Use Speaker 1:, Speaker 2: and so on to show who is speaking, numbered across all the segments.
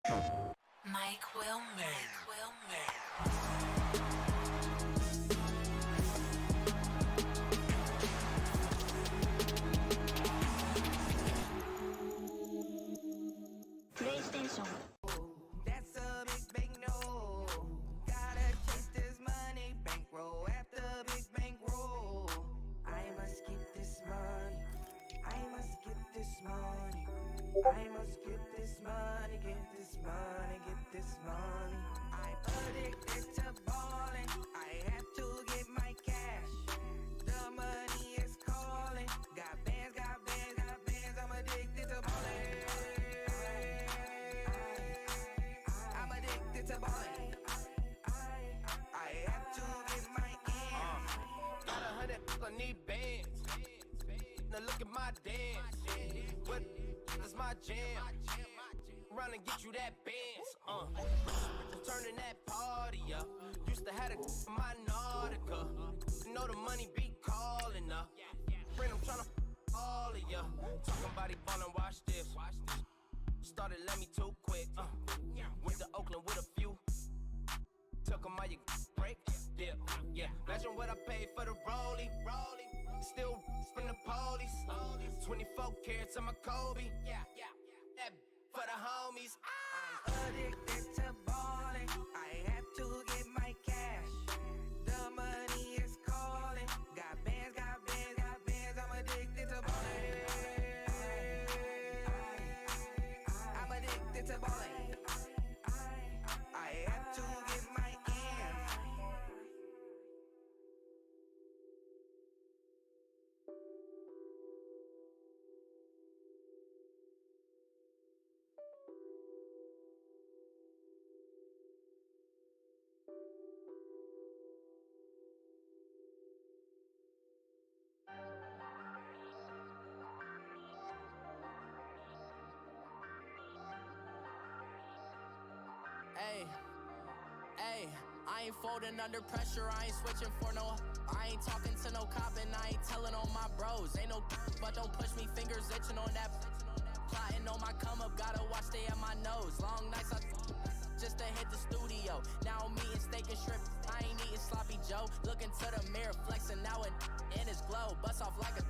Speaker 1: Mike Wilmer.
Speaker 2: PlayStation.
Speaker 3: That's a big no. Gotta chase this money, bankroll after big bankroll. I must get this money. I must get this money. I must get this money, get this money, get this money. I'm addicted to balling. I have to get my cash. The money is calling. Got bands, got bands, got bands. I'm addicted to balling. I'm addicted to balling. I have to get my ends. Got 100, I need bands. Now look at my dance. What is my jam? Run and get you that bands. Turning that party up. Used to have a my Nautica. Know the money be calling up. Friend, I'm tryna all of ya. Talking about he ballin', watch this. Started let me too quick. Went to Oakland with a few. Took 'em all you break. Dip. Yeah. Imagine what I paid for the rollie. Still from the police. 24 carats on my Kobe. That for the homies. I'm addicted to balling. I have to get my cash. The money is calling. Got bands, got bands, got bands. I'm addicted to balling. I'm addicted to balling. I have to get my ends.
Speaker 4: Hey, I ain't folding under pressure, I ain't switching for no. I ain't talking to no cop and I ain't telling on my bros. Ain't no but don't push me, fingers itching on that. Plotting on my come up, gotta watch stay at my nose. Long nights I just to hit the studio. Now I'm eating steak and shrimp, I ain't eating sloppy Joe. Looking to the mirror, flexing now and in his glow. Bust off like a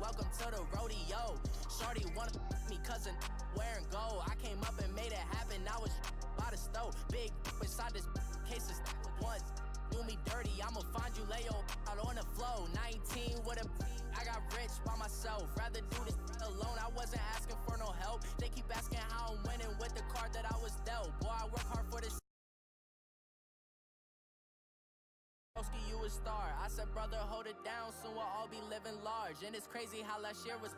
Speaker 4: welcome to the rodeo. Shorty wanna me cousin wearing gold. I came up and made it happen, I was by the stove. Big inside this case of once. Do me dirty, I'ma find you, lay your out on the floor. 19 with a I got rich by myself. Rather do this alone, I wasn't asking for no help. They keep asking how I'm winning with the card that I was dealt. Boy, I work hard for this. You a star. I said, brother, hold it down, soon we'll all be living large. And it's crazy how last year was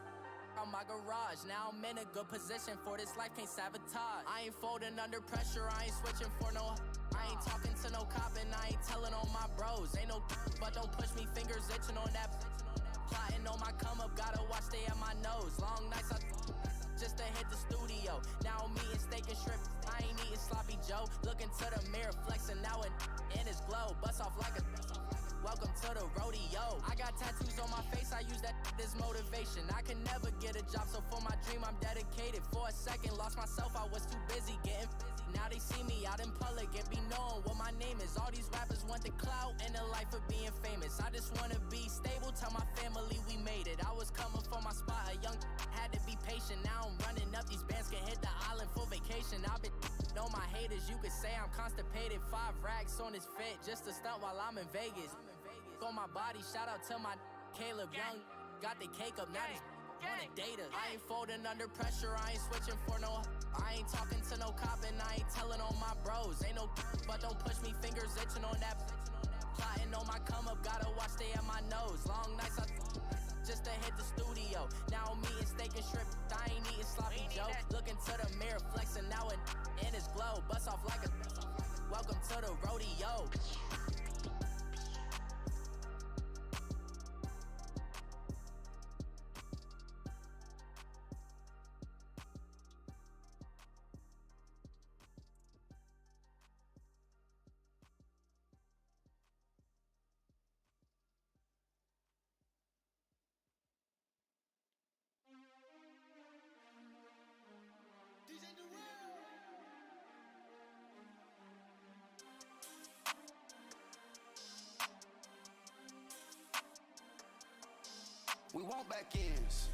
Speaker 4: on my garage. Now I'm in a good position for this life, can't sabotage. I ain't folding under pressure, I ain't switching for no. I ain't talking to no cop and I ain't telling on my bros. Ain't no but don't push me, fingers itching on that. Plotting on my come up, gotta watch stay at my nose. Long nights I just to hit the studio. Now I'm eating steak and shrimp, I ain't eating sloppy Joe. Looking to the mirror, flexing now and in his glow. Bust off like a welcome to the rodeo. I got tattoos on my face, I use that as motivation. I can never get a job, so for my dream I'm dedicated. For a second, lost myself, I was too busy getting busy. Now they see me out in public and be knowing what my name is. All these rappers want the clout and the life of being famous. I just wanna be stable, tell my family we made it. I was coming for my spot, a young had to be patient. Now I'm running up, these bands can hit the island for vacation. I've been know my haters, you could say I'm constipated. 5 racks on his fit, just to stunt while I'm in Vegas. On my body, shout out to my Caleb Young. Got the cake up, now these wanna date us. I ain't folding under pressure, I ain't switching for no. I ain't talking to no cop and I ain't telling on my bros. Ain't no but don't push me, fingers itching on that. Plotting on my come up, gotta watch stay at my nose. Long nights I just to hit the studio. Now I'm eating steak and shrimp, I ain't eating sloppy Joe. Looking to the mirror, flexing now and in his glow. Bust off like a welcome to the rodeo.
Speaker 5: DJ Durrell.
Speaker 3: We want back ends.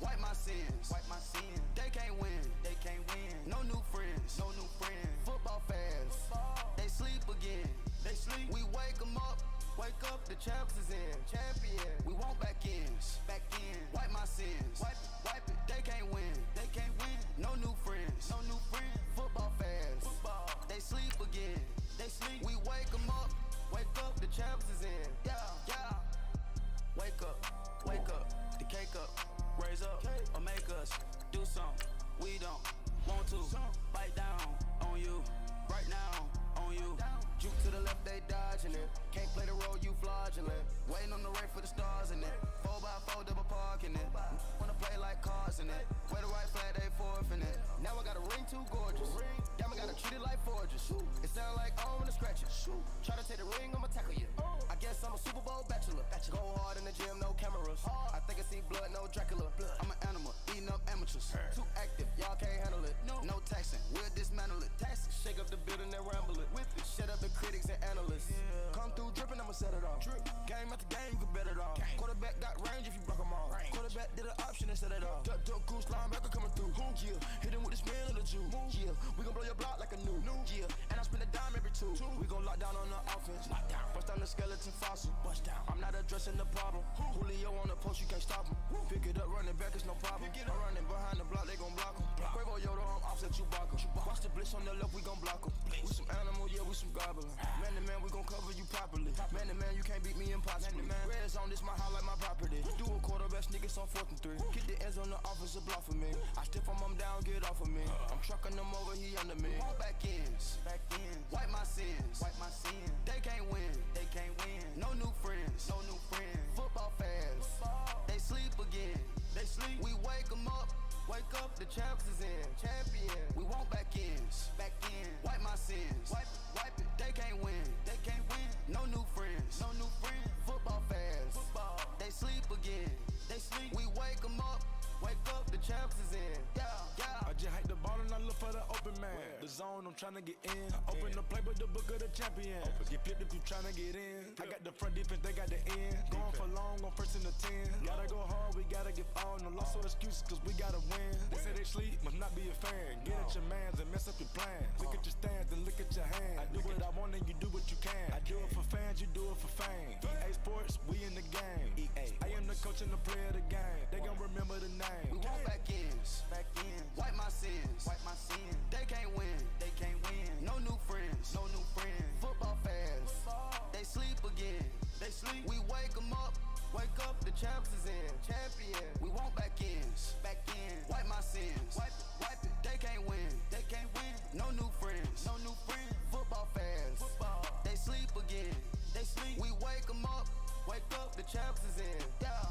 Speaker 3: Wipe my sins. They can't win. No new friends. Football fans. They sleep again. We wake them up. Wake up, the champs is in. We want back ends. Wipe my sins. Wipe it. They can't win. No new friends. Football fans. They sleep again. We wake them up. Wake up, the champs is in. Yeah. Wake up, the cake up, raise up, or make us do something we don't want to. Bite down on you, right now on you. Juke to the left, they dodging it. Can't play the role, you fraudulent. Waiting on the right for the stars in it. 4x4 double parking it. Wanna play like cars in it. Wear the right flag, they forfeiting it. Now I got a ring too gorgeous. Damn, I gotta treat it like forges. It sound like I wanna scratch it. Try to take the ring, I'ma tackle you. I guess I'm a Super Bowl bachelor. Go hard in the gym, no cameras. I think I see blood, no Dracula. I'm an animal, eating up amateurs. Too active, y'all can't handle it. No taxing, we'll dismantle it. Shake up the building and ramble it. Whip it, shut up the critics and analysts. Come through dripping, I'ma set it off. Game after game, you can bet it off. Quarterback got range if you block them all. Quarterback did an option and set it off. Duck, goose, linebacker coming through. Yeah, hit him with the spin of the Jew. Yeah, we gon' blow your block like a new. Yeah, and I spend a dime every two. We gon' lock down on the offense. Bust down the skeleton fossil. I'm not addressing the problem. Julio on the post, you can't stop him. Pick it up, running back, it's no problem. I'm running behind the block, they gon' block him. Quavo Yoda, I'm offset Chewbacca. Watch the blitz on the left, we gon' block him. We some animal, yeah, we some gobbler. Man to man, we gon' cover you properly. Man to man, you can't beat me impossibly. Red zone, this my highlight, my property. Do a quarterback, niggas on 4th and 3. Get the ends on the offensive block for me. I stiff him, I'm down, get off of me. I'm trucking them over, he under me. All back ends. Wipe my sins. They can't win. No new friends. Football fans. They sleep again. We wake them up. Wake up, the champs is in. We want back ends. Wipe my sins. Wipe it. They can't win. No new friends. Football fans. They sleep again. We wake them up. Wake up, the champs is in. Yeah.
Speaker 1: I just hate the ball and I look for the open man. The zone, I'm tryna get in. Open the playbook, the book of the champion. Get flipped if you tryna get in. I got the front defense, they got the end. Going for long, on 1st and the 10. Gotta go hard, we gotta give all. No loss or excuses, cause we gotta win. They say they sleep, must not be a fan. Get at your mans and mess up your plans. Look at your stance and look at your hands. I do what I want and you do what you can. I do it for fans, you do it for fame. EA Sports, we in the game. I am the coach and the player of the game. They gon' remember the name.
Speaker 3: We want back ends. Wipe my sins. They can't win. No new friends. Football fans. They sleep again. We wake them up. Wake up, the champs is in. We want back ends. Wipe my sins. Wipe it. They can't win. No new friends. Football fans. They sleep again. We wake them up. Wake up, the champs is in. Yeah.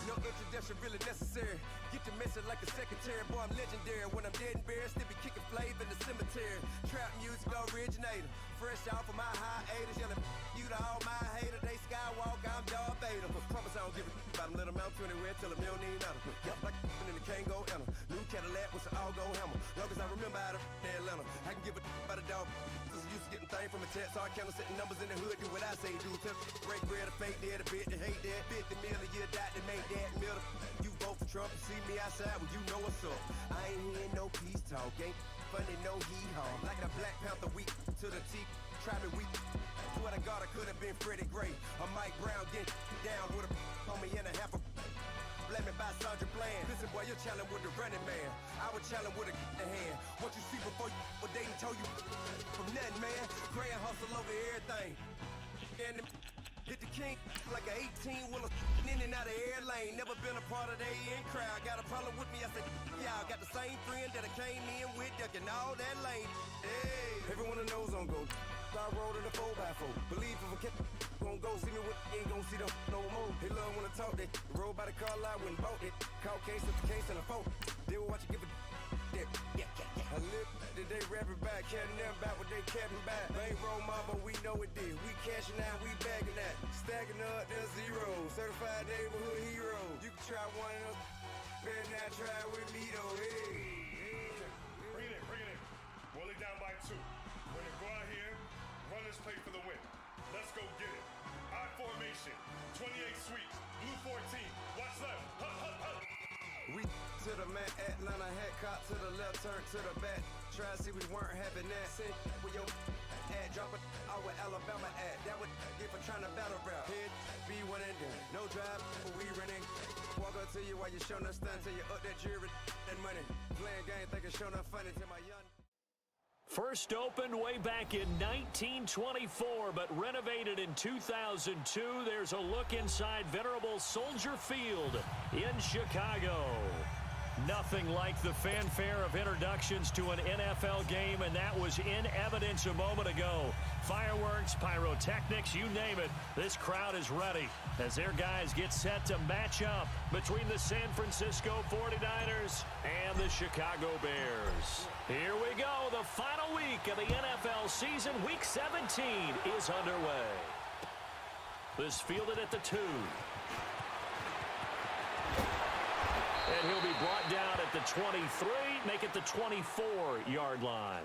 Speaker 2: No introduction really necessary. Get the message like a secretary. Boy, I'm legendary. When I'm dead and buried, still be kicking flavor in the cemetery. Trap music originator. Fresh off of my hiatus. Yelling you to all my haters. They skywalk, I'm Darth Vader. Promise I don't give a about them. Let them out 20 red till them don't need nothing. Yup, like in the can't go enter. New Cadillac with an all-go hammer. Long as I remember out of Atlanta. I can give a about a dog. Cause I'm used to getting things from a text. So I can't setting numbers in the hood. Do what I say, do. Break bread or fake dead. A bit to hate that. 50 million a year, die to make that middle. You vote for Trump, you see me outside, well you know what's up. I ain't hearing no peace talk, ain't funny, no hee-haw. Like a Black Panther weak to the teeth, try me weak. Swear to God I could have been Freddie Gray. Or Mike Brown getting down with a homie and a half a blame me by Sandra Bland. Listen boy, you're challenging with the running man. I was challenging with a hand. What you see before you what they told you from nothing, man. Grand hustle over everything. And hit the king like an 18-wheeler in and out of air lane. Never been a part of the in crowd. Got a problem with me, I said, y'all got the same friend that I came in with, ducking all that lane. Hey, everyone knows on go. I rolled in a 4x4. Believe if a kid gon' go see me with ain't gon' see them no more. They love when I talk that. Roll by the car lot when bought it. Caught case after case and a phone. They will watch you give a that. I live that they rapping back, carrying them back what they capping back. Bankroll mama, we know it did. We cashing out, we bagging that. Stacking up, there's zero. Certified neighborhood hero. You can try one of them, better not try with me though. Hey.
Speaker 5: Bring it in. Roll it down by 2. We're gonna go out here, run this play for the win. Let's go get it. I formation, 28 sweeps, blue 14. Watch left. Hup, hup, hup.
Speaker 2: We to the man, Atlanta head cop to the left, turn to the back. Try to see we weren't having that. Send with your ad, drop it out with Alabama ad. That would get for trying to battle rap. Head, be one and done. No drive, but we running. Walk up to you while you showing us stun till you up that jury and money. Playing game, thinking showing up funny to my young.
Speaker 6: First opened way back in 1924, but renovated in 2002. There's a look inside venerable Soldier Field in Chicago. Nothing like the fanfare of introductions to an NFL game, and that was in evidence a moment ago. Fireworks, pyrotechnics, you name it. This crowd is ready as their guys get set to match up between the San Francisco 49ers and the Chicago Bears. Here we go. The final week of the NFL season. Week 17 is underway. This fielded at the 2. And he'll be brought down at the 23, make it the 24-yard line.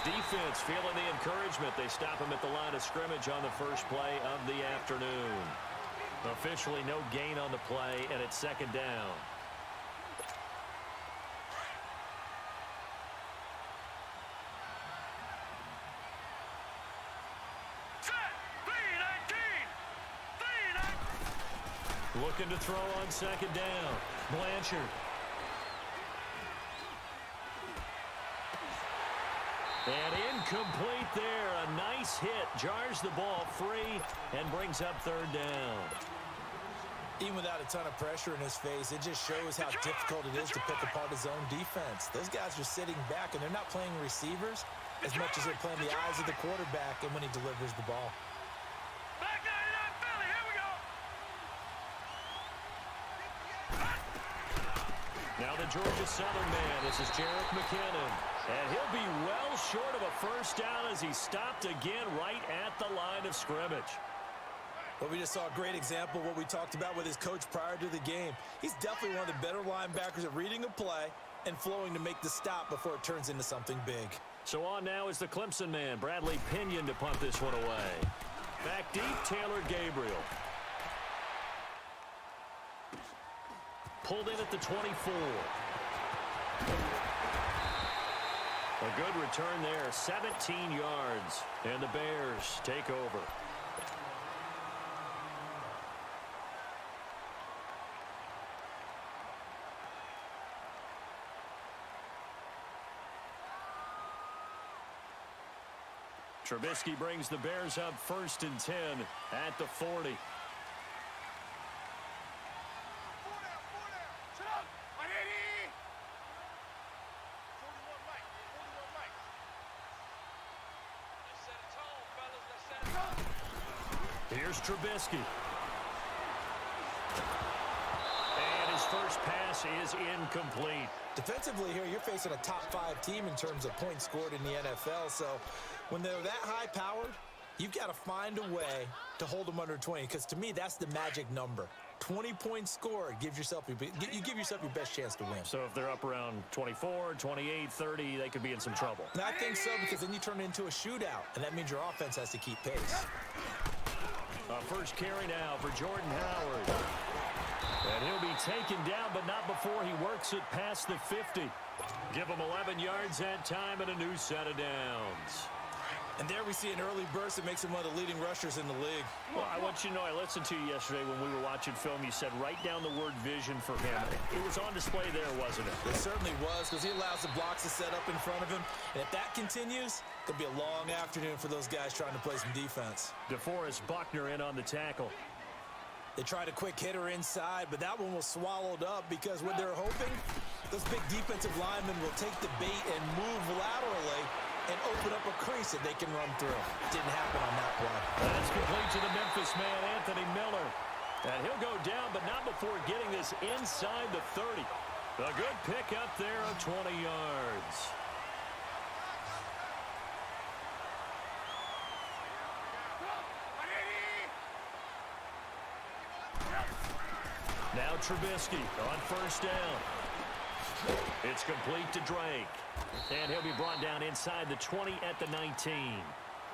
Speaker 6: Defense feeling the encouragement. They stop him at the line of scrimmage on the first play of the afternoon. Officially no gain on the play, and it's second down. Looking to throw on second down. Blanchard. And incomplete there. A nice hit. Jars the ball free and brings up third down.
Speaker 7: Even without a ton of pressure in his face, it just shows how difficult it is to pick apart his own defense. Those guys are sitting back, and they're not playing receivers as much as they're playing the eyes of the quarterback and when he delivers the ball.
Speaker 8: Back 99 Philly, here we go.
Speaker 6: Now the Georgia Southern man. This is Jerick McKinnon. And he'll be well short of a first down as he stopped again right at the line of scrimmage.
Speaker 7: Well, we just saw a great example of what we talked about with his coach prior to the game. He's definitely one of the better linebackers at reading a play and flowing to make the stop before it turns into something big.
Speaker 6: So on now is the Clemson man, Bradley Pinion, to punt this one away. Back deep, Taylor Gabriel. Pulled in at the 24. A good return there, 17 yards, and the Bears take over. Trubisky brings the Bears up 1st and 10 at the 40. Here's Trubisky. And his first pass is incomplete.
Speaker 7: Defensively here, you're facing a top 5 team in terms of points scored in the NFL. So when they're that high-powered, you've got to find a way to hold them under 20. Because to me, that's the magic number. 20 points scored gives yourself you give yourself your best chance to win.
Speaker 6: So if they're up around 24, 28, 30, they could be in some trouble.
Speaker 7: And I think so, because then you turn it into a shootout, and that means your offense has to keep pace.
Speaker 6: First carry now for Jordan Howard. And he'll be taken down, but not before he works it past the 50. Give him 11 yards that time and a new set of downs.
Speaker 7: And there we see an early burst that makes him one of the leading rushers in the league.
Speaker 6: Well, I want you to know, I listened to you yesterday when we were watching film. You said write down the word vision for him. It was on display there, wasn't it?
Speaker 7: It certainly was, because he allows the blocks to set up in front of him. And if that continues, it'll be a long afternoon for those guys trying to play some defense.
Speaker 6: DeForest Buckner in on the tackle.
Speaker 7: They tried a quick hitter inside, but that one was swallowed up because what they're hoping, those big defensive linemen will take the bait and move laterally and open up a crease that they can run through. Didn't happen on that play.
Speaker 6: That's complete to the Memphis man, Anthony Miller. And he'll go down, but not before getting this inside the 30. A good pickup there of 20 yards. Now Trubisky on first down. It's complete to Drake. And he'll be brought down inside the 20 at the 19.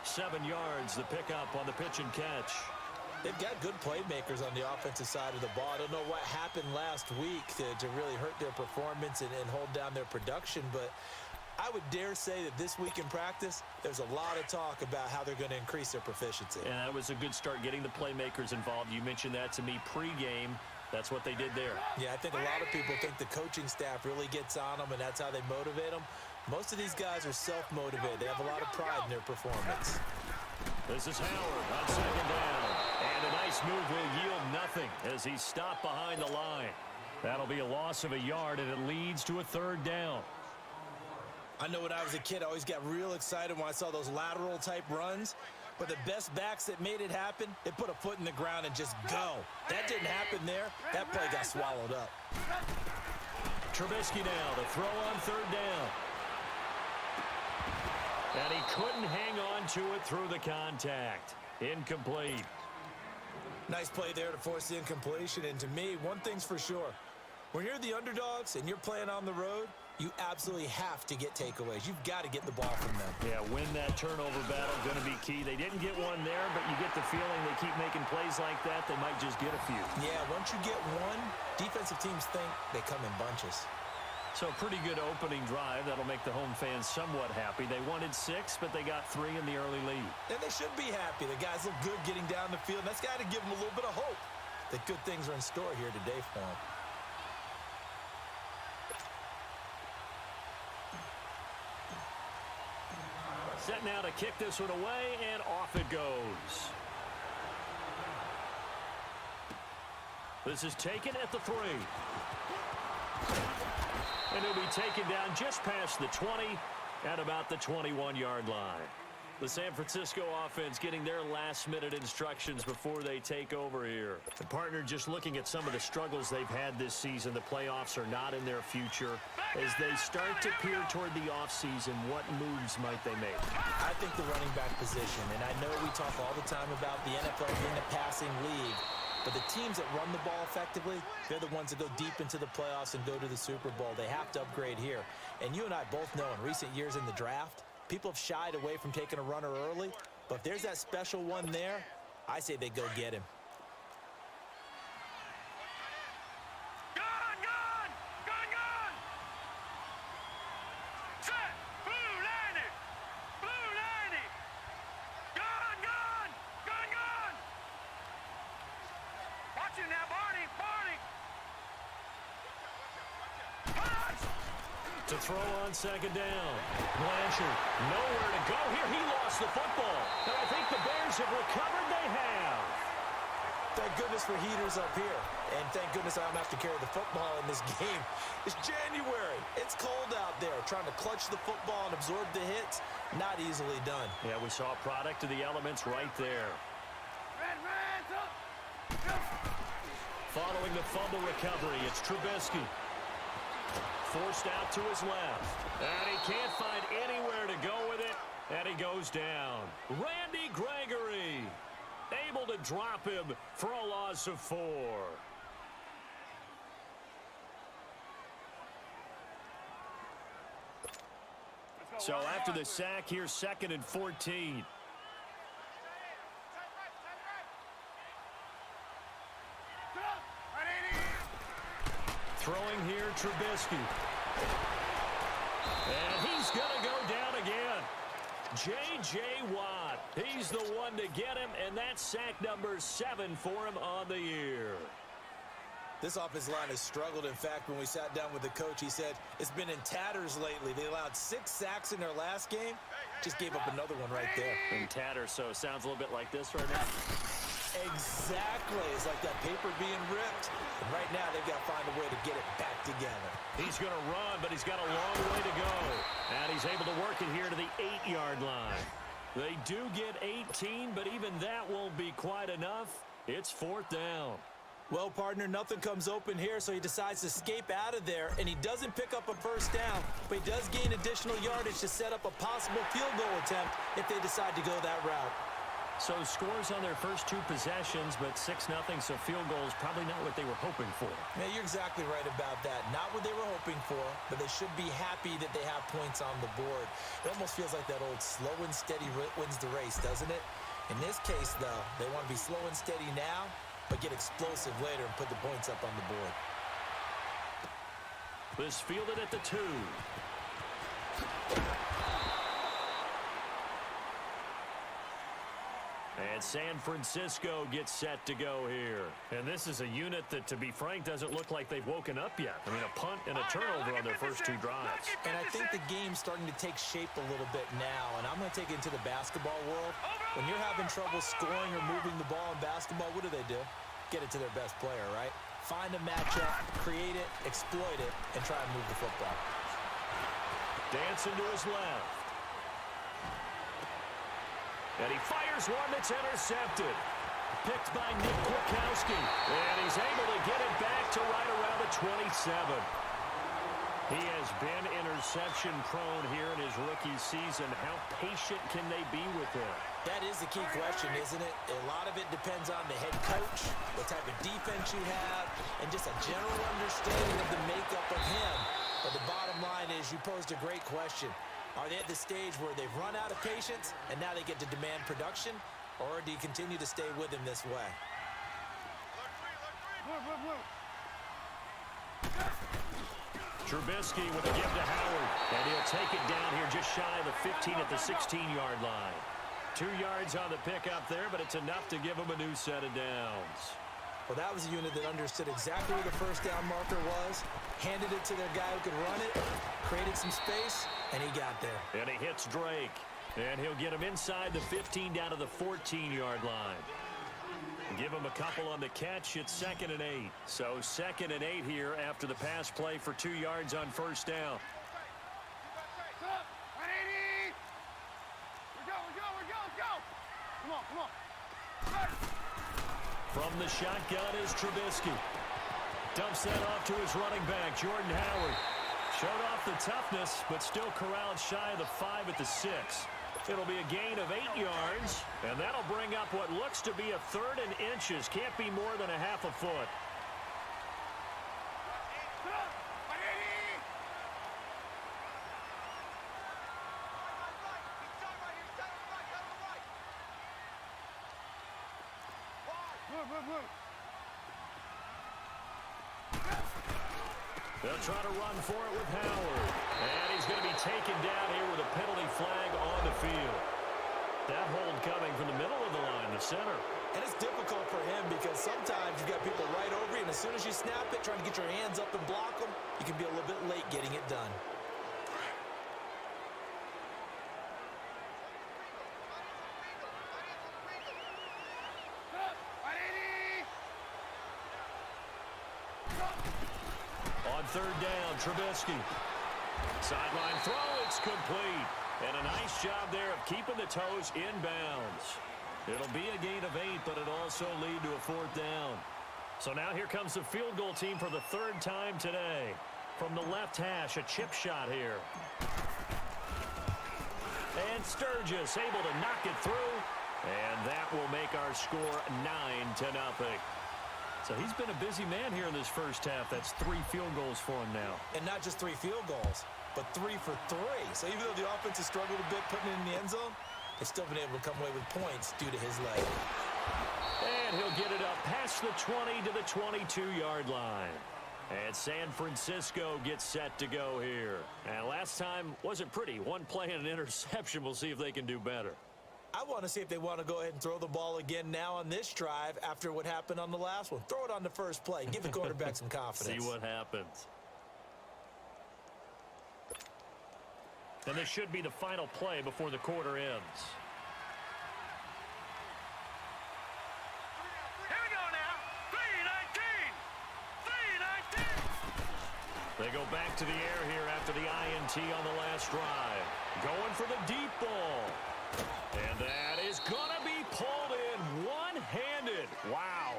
Speaker 6: 7 yards, the pickup on the pitch and catch.
Speaker 7: They've got good playmakers on the offensive side of the ball. I don't know what happened last week to really hurt their performance and hold down their production, but I would dare say that this week in practice, there's a lot of talk about how they're going to increase their proficiency.
Speaker 6: And that was a good start getting the playmakers involved. You mentioned that to me pregame. That's what they did there.
Speaker 7: Yeah, I think a lot of people think the coaching staff really gets on them, and that's how they motivate them. Most of these guys are self-motivated. They have a lot of pride in their performance.
Speaker 6: This is Howard on second down. And a nice move will yield nothing as he's stopped behind the line. That'll be a loss of a yard, and it leads to a third down.
Speaker 7: I know when I was a kid, I always got real excited when I saw those lateral-type runs. But the best backs that made it happen, they put a foot in the ground and just go. That didn't happen there. That play got swallowed up.
Speaker 6: Trubisky now to throw on third down. And he couldn't hang on to it through the contact. Incomplete.
Speaker 7: Nice play there to force the incompletion. And to me, one thing's for sure. When you're the underdogs and you're playing on the road, you absolutely have to get takeaways. You've got to get the ball from them.
Speaker 6: Yeah, win that turnover battle, going to be key. They didn't get one there, but you get the feeling they keep making plays like that, they might just get a few.
Speaker 7: Yeah, once you get one, defensive teams think they come in bunches.
Speaker 6: So pretty good opening drive. That'll make the home fans somewhat happy. They wanted 6, but they got 3 in the early lead.
Speaker 7: And they should be happy. The guys look good getting down the field. That's got to give them a little bit of hope that good things are in store here today for them.
Speaker 6: Set now to kick this one away, and off it goes. This is taken at the 3. And it'll be taken down just past the 20 at about the 21-yard line. The San Francisco offense getting their last-minute instructions before they take over here. The partner just looking at some of the struggles they've had this season. The playoffs are not in their future. As they start to peer toward the offseason, what moves might they make?
Speaker 7: I think the running back position, and I know we talk all the time about the NFL being a passing league, but the teams that run the ball effectively, they're the ones that go deep into the playoffs and go to the Super Bowl. They have to upgrade here. And you and I both know in recent years in the draft, people have shied away from taking a runner early, but if there's that special one there, I say they go get him.
Speaker 8: Gun, gun! Gun, gun! Set! Blue landing! Blue landing! Gun, gun! Gun, gun! Watch it now, Barney! Barney! Punch!
Speaker 6: To throw on second down. Blanchard, nowhere to go here. He lost the football. And I think the Bears have recovered. They have.
Speaker 7: Thank goodness for heaters up here. And thank goodness I don't have to carry the football in this game. It's January. It's cold out there. Trying to clutch the football and absorb the hits, not easily done.
Speaker 6: Yeah, we saw a product of the elements right there. Following the fumble recovery, it's Trubisky. Forced out to his left. And he can't find anywhere to go with it. And he goes down. Randy Gregory able to drop him for a loss of 4. So after the sack, here's 2nd and 14. Throwing here, Trubisky. And he's going to go down again. J.J. Watt. He's the one to get him, and that's sack number 7 for him on the year.
Speaker 7: This offensive line has struggled. In fact, when we sat down with the coach, he said it's been in tatters lately. They allowed 6 sacks in their last game. Just gave up another one right there.
Speaker 6: In tatters, so it sounds a little bit like this right now.
Speaker 7: Exactly. It's like that paper being ripped. And right now, they've got to find a way to get it back together.
Speaker 6: He's going to run, but he's got a long way to go. And he's able to work it here to the 8-yard line. They do get 18, but even that won't be quite enough. It's 4th down.
Speaker 7: Well, partner, nothing comes open here, so he decides to escape out of there, and he doesn't pick up a first down, but he does gain additional yardage to set up a possible field goal attempt if they decide to go that route.
Speaker 6: So scores on their first 2 possessions, but 6-0, so field goal is probably not what they were hoping for.
Speaker 7: Yeah, you're exactly right about that. Not what they were hoping for, but they should be happy that they have points on the board. It almost feels like that old slow and steady wins the race, doesn't it? In this case, though, they want to be slow and steady now, but get explosive later and put the points up on the board.
Speaker 6: This fielded at the 2. And San Francisco gets set to go here. And this is a unit that, to be frank, doesn't look like they've woken up yet. I mean, a punt and a turnover on their first 2 drives.
Speaker 7: And I think the game's starting to take shape a little bit now, and I'm going to take it into the basketball world. When you're having trouble scoring or moving the ball in basketball, what do? Get it to their best player, right? Find a matchup, create it, exploit it, and try and move the football.
Speaker 6: Dancing to his left. And he fires one that's intercepted. Picked by Nick Kwiatkowski. And he's able to get it back to right around the 27. He has been interception prone here in his rookie season. How patient can they be with him?
Speaker 7: That is the key question, isn't it? A lot of it depends on the head coach, what type of defense you have, and just a general understanding of the makeup of him. But the bottom line is you posed a great question. Are they at the stage where they've run out of patience and now they get to demand production? Or do you continue to stay with him this way?
Speaker 6: Trubisky with a give to Howard. And he'll take it down here just shy of the 15 at the 16-yard line. 2 yards on the pickup there, but it's enough to give him a new set of downs.
Speaker 7: Well, that was a unit that understood exactly where the first down marker was, handed it to their guy who could run it, created some space, and he got there.
Speaker 6: And he hits Drake. And he'll get him inside the 15 down to the 14-yard line. Give him a couple on the catch. It's 2nd and 8. So 2nd and 8 here after the pass play for 2 yards on first down. From the shotgun is Trubisky. Dumps that off to his running back, Jordan Howard. Showed off the toughness, but still corralled shy of the 5 at the 6. It'll be a gain of 8 yards, and that'll bring up what looks to be a 3rd and inches. Can't be more than a half a foot. They'll try to run for it with Howard. And he's going to be taken down here with a penalty flag on the field. That hold coming from the middle of the line, the center.
Speaker 7: And it's difficult for him because sometimes you've got people right over you, and as soon as you snap it, trying to get your hands up and block them, you can be a little bit late getting it done.
Speaker 6: On 3rd down, Trubisky. Sideline throw, it's complete. And a nice job there of keeping the toes inbounds. It'll be a gain of 8, but it'll also lead to a 4th down. So now here comes the field goal team for the 3rd time today. From the left hash, a chip shot here. And Sturgis able to knock it through. And that will make our score 9-0. So he's been a busy man here in this first half. That's 3 field goals for him now.
Speaker 7: And not just 3 field goals, but 3 for 3. So even though the offense has struggled a bit putting it in the end zone, they've still been able to come away with points due to his leg.
Speaker 6: And he'll get it up past the 20 to the 22-yard line. And San Francisco gets set to go here. And last time wasn't pretty. One play and an interception. We'll see if they can do better.
Speaker 7: I want to see if they want to go ahead and throw the ball again now on this drive after what happened on the last one. Throw it on the first play. Give the quarterback some confidence.
Speaker 6: See what happens. And this should be the final play before the quarter ends.
Speaker 8: Here we go now. 3-19. 3-19.
Speaker 6: They go back to the air here after the INT on the last drive. Going for the deep ball. And that is going to be pulled in one-handed. Wow.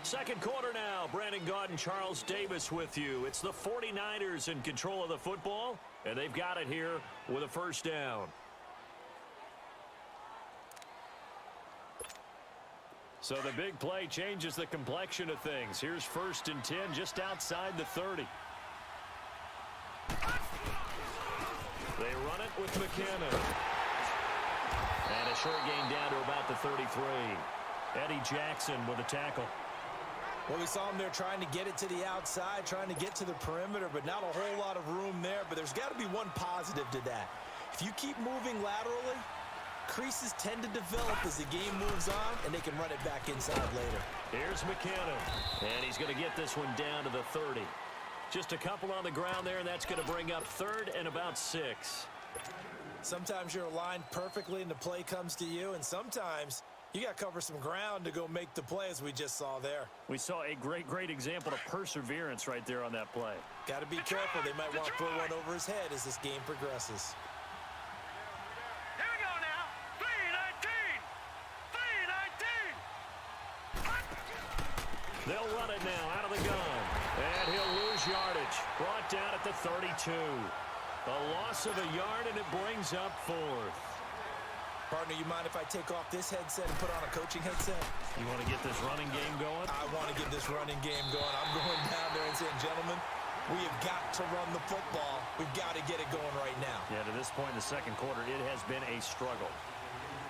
Speaker 6: Second quarter now. Brandon Gaudin, Charles Davis with you. It's the 49ers in control of the football, and they've got it here with a first down. So the big play changes the complexion of things. Here's 1st and 10 just outside the 30. They run it with McKinnon. And a short gain down to about the 33. Eddie Jackson with a tackle.
Speaker 7: Well, we saw him there trying to get it to the outside, trying to get to the perimeter, but not a whole lot of room there. But there's got to be one positive to that. If you keep moving laterally, creases tend to develop as the game moves on, and they can run it back inside later.
Speaker 6: Here's McKinnon, and he's going to get this one down to the 30. Just a couple on the ground there, and that's going to bring up 3rd and about 6.
Speaker 7: Sometimes you're aligned perfectly and the play comes to you, and sometimes you got to cover some ground to go make the play, as we just saw there.
Speaker 6: We saw a great example of perseverance right there on that play.
Speaker 7: Got to be careful. They might want to throw one over his head as this game progresses.
Speaker 8: Here we go now. 3-19. 3-19.
Speaker 6: They'll run it now out of the gun. And he'll lose yardage. Brought down at the 32. A loss of a yard, and it brings up 4th.
Speaker 7: Partner, you mind if I take off this headset and put on a coaching headset?
Speaker 6: You want to get this running game going?
Speaker 7: I want to get this running game going. I'm going down there and saying, gentlemen, we have got to run the football. We've got to get it going right now.
Speaker 6: Yeah, to this point in the second quarter, it has been a struggle.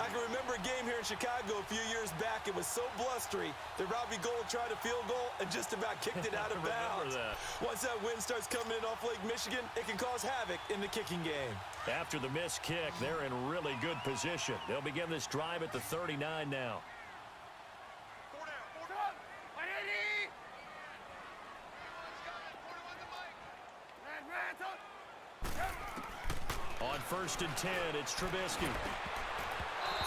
Speaker 7: I can remember a game here in Chicago a few years back. It was so blustery that Robbie Gould tried a field goal and just about kicked it out of bounds.
Speaker 6: That.
Speaker 7: Once that wind starts coming in off Lake Michigan, it can cause havoc in the kicking game.
Speaker 6: After the missed kick, they're in really good position. They'll begin this drive at the 39 now.
Speaker 8: 4 down. 180.
Speaker 6: On 1st and 10, it's Trubisky.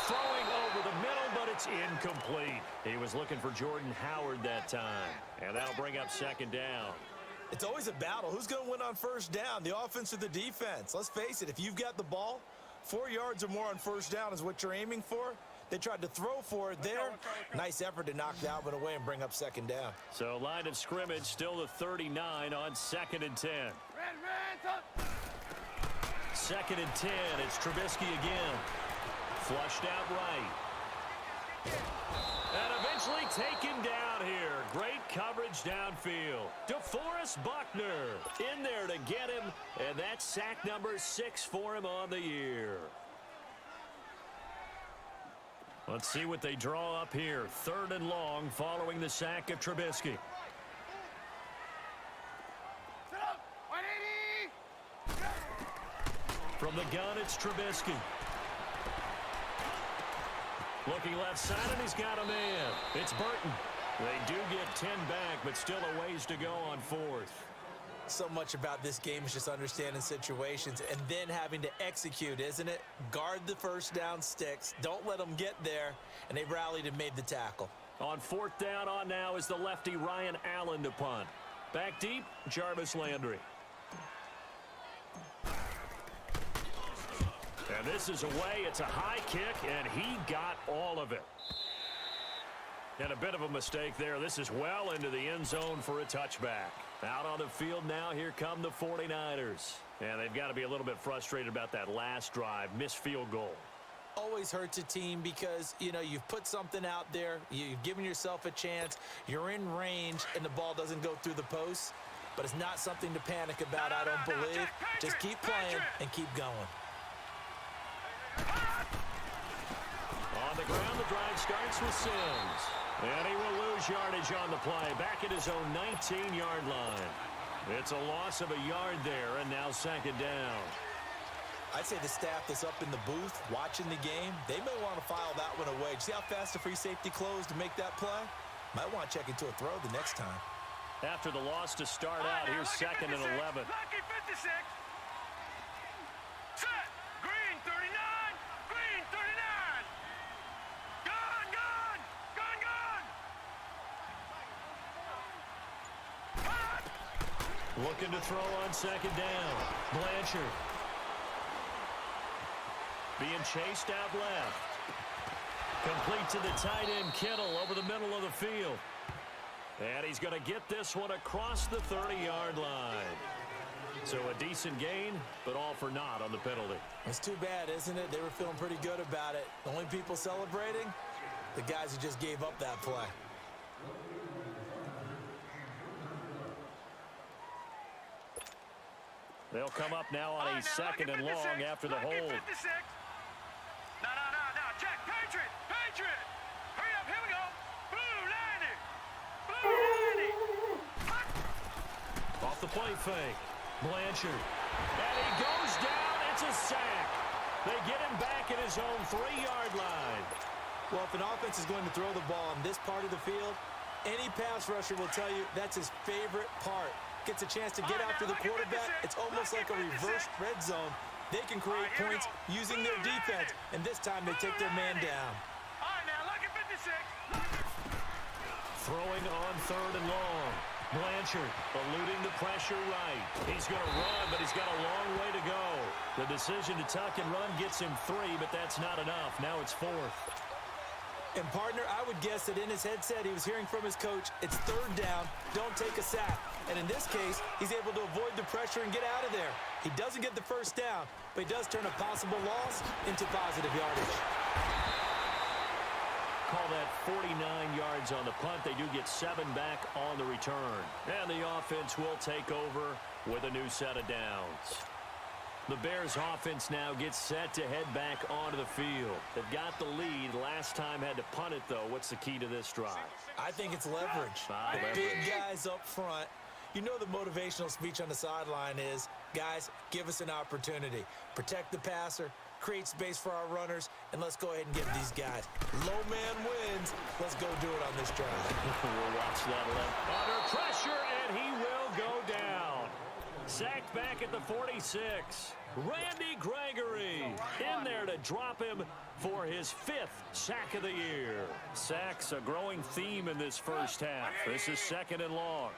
Speaker 6: Throwing over the middle, but it's incomplete. He was looking for Jordan Howard that time. And that'll bring up 2nd down.
Speaker 7: It's always a battle. Who's going to win on 1st down, the offense or the defense? Let's face it, if you've got the ball, 4 yards or more on 1st down is what you're aiming for. They tried to throw for it there. Nice effort to knock that one away and bring up 2nd down.
Speaker 6: So line of scrimmage still the 39 on 2nd and 10. 2nd and 10, it's Trubisky again. Flushed out right. And eventually taken down here. Great coverage downfield. DeForest Buckner in there to get him. And that's sack number 6 for him on the year. Let's see what they draw up here. 3rd and long following the sack of Trubisky. From the gun, it's Trubisky. Looking left side, and he's got a man. It's Burton. They do get 10 back, but still a ways to go on 4th.
Speaker 7: So much about this game is just understanding situations and then having to execute, isn't it? Guard the 1st down sticks. Don't let them get there. And they rallied and made the tackle.
Speaker 6: On 4th down on now is the lefty Ryan Allen to punt. Back deep, Jarvis Landry. And this is away. It's a high kick, and he got all of it. And a bit of a mistake there. This is well into the end zone for a touchback. Out on the field now, here come the 49ers. And they've got to be a little bit frustrated about that last drive. Missed field goal.
Speaker 7: Always hurts a team because, you know, you've put something out there. You've given yourself a chance. You're in range, and the ball doesn't go through the post. But it's not something to panic about, I don't believe. Just keep playing and keep going.
Speaker 6: On the the ground. The drive starts with Sims. And he will lose yardage on the play. Back at his own 19-yard line. It's a loss of a yard there, and now second down.
Speaker 7: I'd say the staff that's up in the booth watching the game, they may want to file that one away. See how fast the free safety closed to make that play? Might want to check into a throw the next time.
Speaker 6: After the loss to start out, here's second and 11.
Speaker 8: Lucky 56. Set. Green 39. Green 39. Gone, gone. Gone, gone.
Speaker 6: Looking to throw on second down. Blanchard. Being chased out left. Complete to the tight end, Kittle, over the middle of the field. And he's going to get this one across the 30-yard line. So a decent gain, but all for naught on the penalty.
Speaker 7: It's too bad, isn't it? They were feeling pretty good about it. The only people celebrating, the guys who just gave up that play.
Speaker 6: They'll come up now on a second and long after the hold.
Speaker 8: No, check. Patriot. Hurry up, here we go. Blue 90.
Speaker 6: Off the play fake. Blanchard. And he goes down. It's a sack. They get him back at his own 3-yard line.
Speaker 7: Well, if an offense is going to throw the ball on this part of the field, any pass rusher will tell you that's his favorite part. Gets a chance to get after the quarterback. It's almost like a reverse red zone. They can create points using their defense, and this time they take their man down.
Speaker 8: All right, now, lucky 56.
Speaker 6: Throwing on third and long. Blanchard eluding the pressure right. He's going to run, but he's got a long way to go. The decision to tuck and run gets him 3, but that's not enough. Now it's 4th.
Speaker 7: And, partner, I would guess that in his headset he was hearing from his coach, it's third down, don't take a sack. And in this case, he's able to avoid the pressure and get out of there. He doesn't get the first down, but he does turn a possible loss into positive yardage.
Speaker 6: Call that 49 yards on the punt. They do get 7 back on the return. And the offense will take over with a new set of downs. The Bears offense now gets set to head back onto the field. They've got the lead. Last time had to punt it, though. What's the key to this drive?
Speaker 7: I think it's leverage. The big guys up front. You know the motivational speech on the sideline is, guys, give us an opportunity. Protect the passer, create space for our runners, and let's go ahead and give these guys. Low man wins. Let's go do it on this drive.
Speaker 6: We'll watch that left. Under pressure, and he will go down. Sacked back at the 46. Randy Gregory in there to drop him for his 5th sack of the year. Sacks a growing theme in this first half. This is second and long.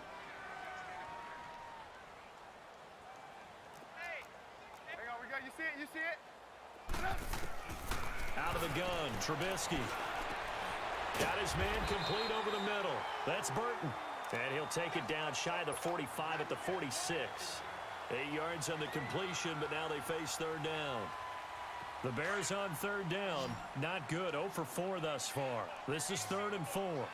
Speaker 8: Hang on, we got, you see it?
Speaker 6: Out of the gun, Trubisky. Got his man complete over the middle. That's Burton. And he'll take it down shy of the 45 at the 46. 8 yards on the completion, but now they face third down. The Bears on third down. Not good. 0 for 4 thus far. This is 3rd and 4.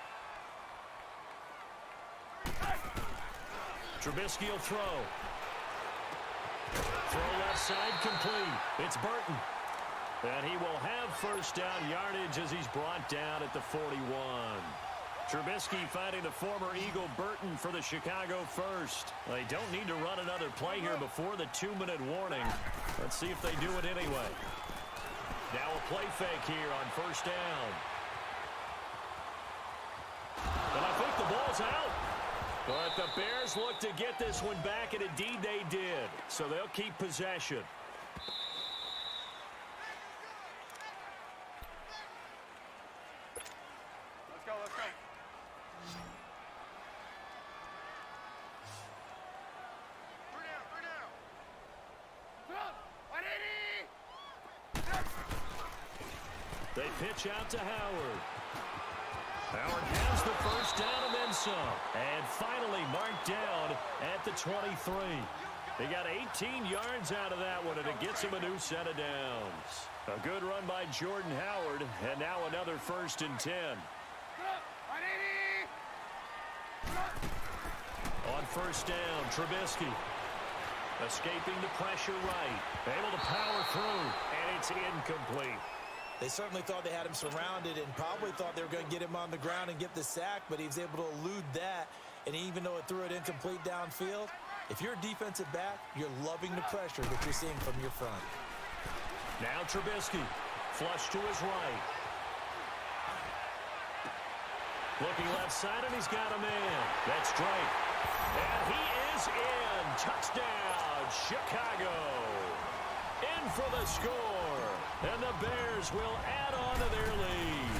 Speaker 6: Trubisky will throw. Throw left side complete. It's Burton. And he will have first down yardage as he's brought down at the 41. Trubisky finding the former Eagle Burton for the Chicago first. They don't need to run another play here before the 2-minute warning. Let's see if they do it anyway. Now a play fake here on first down. And I think the ball's out. But the Bears look to get this one back, and indeed they did. So they'll keep possession.
Speaker 8: Let's go.
Speaker 6: They pitch out to Howard. Howard has the first down and then some. And finally marked down at the 23. They got 18 yards out of that one, and it gets him a new set of downs. A good run by Jordan Howard, and now another 1st and 10. On first down, Trubisky. Escaping the pressure right. Able to power through, and it's incomplete.
Speaker 7: They certainly thought they had him surrounded and probably thought they were going to get him on the ground and get the sack, but he was able to elude that. And even though it threw it incomplete downfield, if you're a defensive back, you're loving the pressure that you're seeing from your front.
Speaker 6: Now Trubisky, flush to his right. Looking left side, and he's got a man. That's Drake. And he is in. Touchdown, Chicago. In for the score. And the Bears will add on to their lead.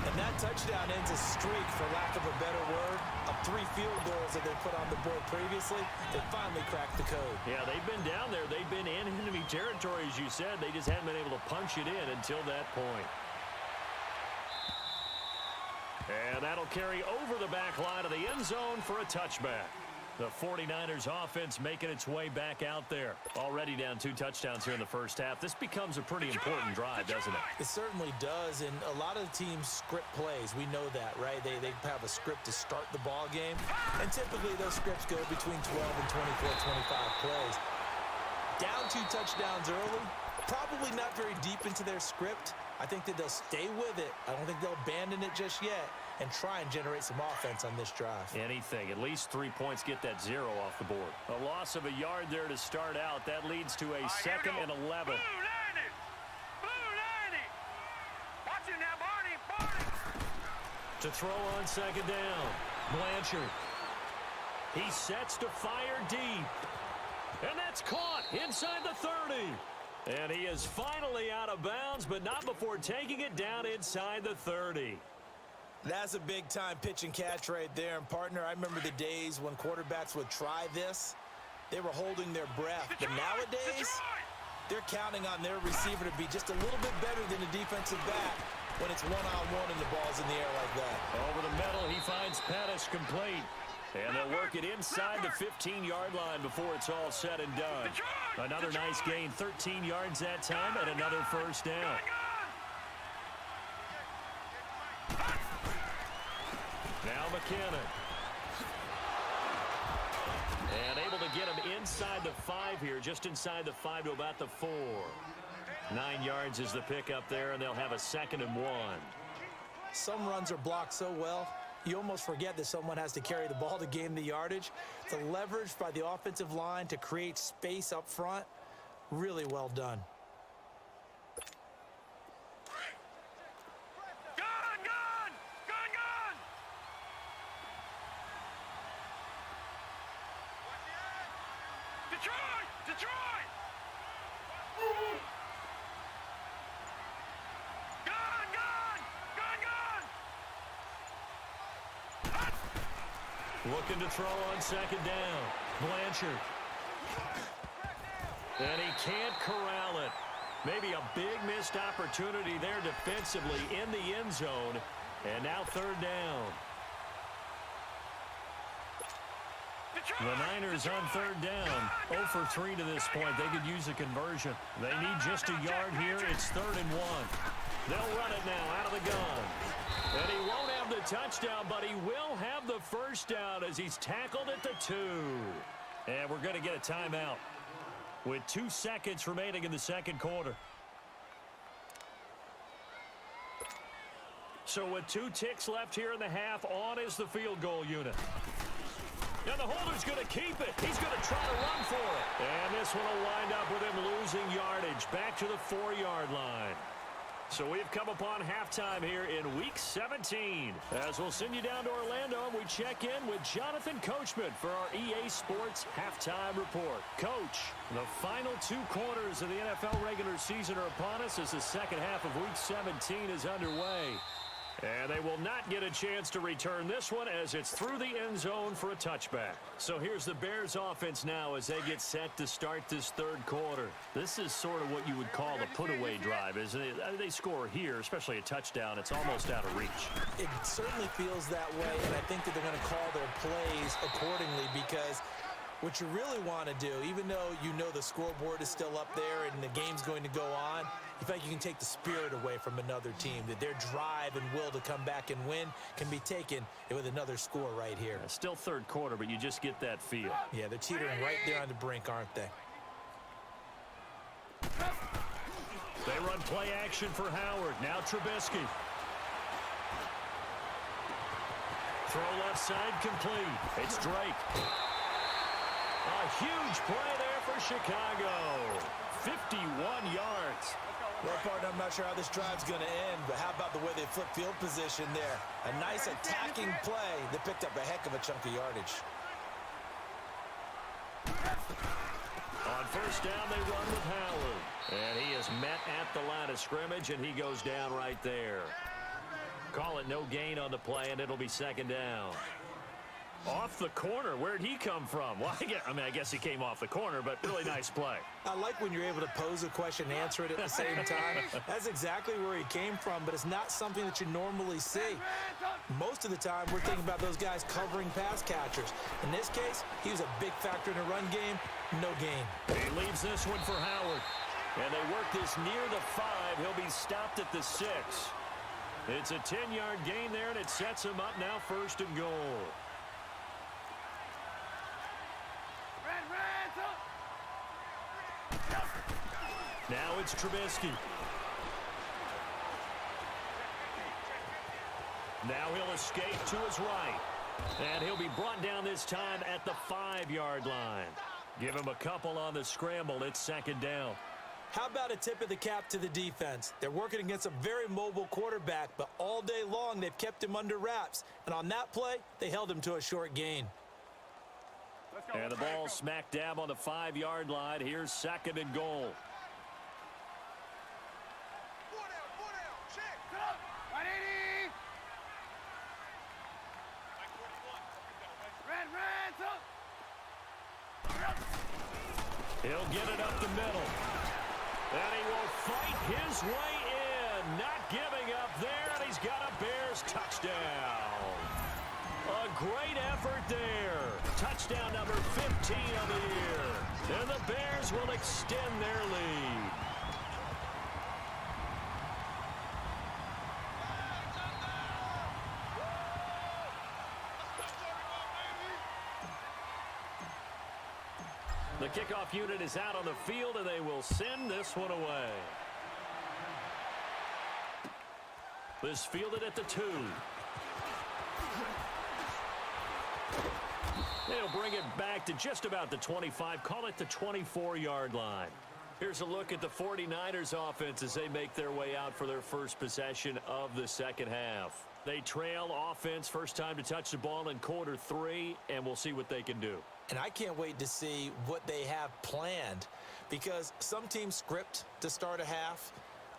Speaker 7: And that touchdown ends a streak, for lack of a better word, of 3 field goals that they put on the board previously. They finally cracked the code.
Speaker 6: Yeah, they've been down there. They've been in enemy territory, as you said. They just hadn't been able to punch it in until that point. And that'll carry over the back line of the end zone for a touchback. The 49ers offense making its way back out there. Already down 2 touchdowns here in the first half. This becomes a pretty important drive, doesn't it?
Speaker 7: It certainly does, and a lot of teams script plays. We know that, right? They have a script to start the ball game, and typically those scripts go between 12 and 24, 25 plays. Down 2 touchdowns early, probably not very deep into their script. I think that they'll stay with it. I don't think they'll abandon it just yet and try and generate some offense on this drive.
Speaker 6: Anything. At least 3 points, get that 0 off the board. A loss of a yard there to start out. That leads to a 2nd and 11.
Speaker 8: Blue 90! Blue 90! Watch it now, Barney!
Speaker 6: To throw on 2nd down. Blanchard. He sets to fire deep. And that's caught inside the 30. And he is finally out of bounds, but not before taking it down inside the 30.
Speaker 7: That's a big-time pitch and catch right there. And, partner, I remember the days when quarterbacks would try this. They were holding their breath. But nowadays, they're counting on their receiver to be just a little bit better than the defensive back when it's one-on-one and the ball's in the air like that.
Speaker 6: Over the middle, he finds Pettis complete. And they'll work it inside the 15-yard line before it's all said and done. Another nice gain, 13 yards that time, and another first down. Now McKinnon. And able to get him inside the 5 here, just inside the 5 to about the 4. 9 yards is the pickup there, and they'll have a 2nd and 1.
Speaker 7: Some runs are blocked so well, you almost forget that someone has to carry the ball to gain the yardage. The leverage by the offensive line to create space up front, really well done.
Speaker 8: Detroit!
Speaker 6: Looking to throw on 2nd down. Blanchard. And he can't corral it. Maybe a big missed opportunity there defensively in the end zone. And now 3rd down. The Niners on 3rd down. 0 for 3 to this point. They could use a conversion. They need just a yard here. It's 3rd and 1. They'll run it now out of the gun. And he won't have the touchdown, but he will have the first down as he's tackled at the 2. And we're going to get a timeout with 2 seconds remaining in the 2nd quarter. So with 2 ticks left here in the half, on is the field goal unit. And the holder's going to keep it. He's going to try to run for it. And this one will wind up with him losing yardage back to the 4-yard line. So we've come upon halftime here in Week 17. As we'll send you down to Orlando, and we check in with Jonathan Coachman for our EA Sports Halftime Report. Coach, the final 2 quarters of the NFL regular season are upon us as the second half of Week 17 is underway. And they will not get a chance to return this one as it's through the end zone for a touchback. So here's the Bears offense now as they get set to start this 3rd quarter. This is sort of what you would call the put-away drive, isn't it? They score here, especially a touchdown. It's almost out of reach.
Speaker 7: It certainly feels that way, and I think that they're going to call their plays accordingly because what you really want to do, even though you know the scoreboard is still up there and the game's going to go on, you feel like you can take the spirit away from another team, that their drive and will to come back and win can be taken with another score right here.
Speaker 6: Still 3rd quarter, but you just get that feel.
Speaker 7: Yeah, they're teetering right there on the brink, aren't they?
Speaker 6: They run play action for Howard. Now Trubisky. Throw left side complete. It's Drake. A huge play there for Chicago. 51 yards.
Speaker 7: Well, partner, I'm not sure how this drive's going to end, but how about the way they flip field position there? A nice attacking play that picked up a heck of a chunk of yardage.
Speaker 6: On first down, they run with Howard. And he is met at the line of scrimmage, and he goes down right there. Call it no gain on the play, and it'll be second down. Off the corner. Where'd he come from? Well, I guess he came off the corner, but really nice play.
Speaker 7: I like when you're able to pose a question and answer it at the same time. That's exactly where he came from, but it's not something that you normally see. Most of the time, we're thinking about those guys covering pass catchers. In this case, he was a big factor in the run game. No gain.
Speaker 6: He leaves this one for Howard. And they work this near the 5. He'll be stopped at the 6. It's a 10-yard gain there, and it sets him up now first and goal. Now it's Trubisky. Now he'll escape to his right. And he'll be brought down this time at the 5-yard line. Give him a couple on the scramble. It's second down.
Speaker 7: How about a tip of the cap to the defense? They're working against a very mobile quarterback, but all day long they've kept him under wraps. And on that play, they held him to a short gain.
Speaker 6: And the ball smack dab on the 5-yard line. Here's second and goal. He'll get it up the middle. And he will fight his way in. Not giving up there, and he's got a Bears touchdown. A great effort there. Touchdown number 15 of the year. And the Bears will extend their lead. The kickoff unit is out on the field, and they will send this one away. This fielded at the 2. They'll bring it back to just about the 25, call it the 24-yard line. Here's a look at the 49ers offense as they make their way out for their first possession of the second half. They trail offense first time to touch the ball in quarter 3, and we'll see what they can do.
Speaker 7: And I can't wait to see what they have planned, because some teams script to start a half.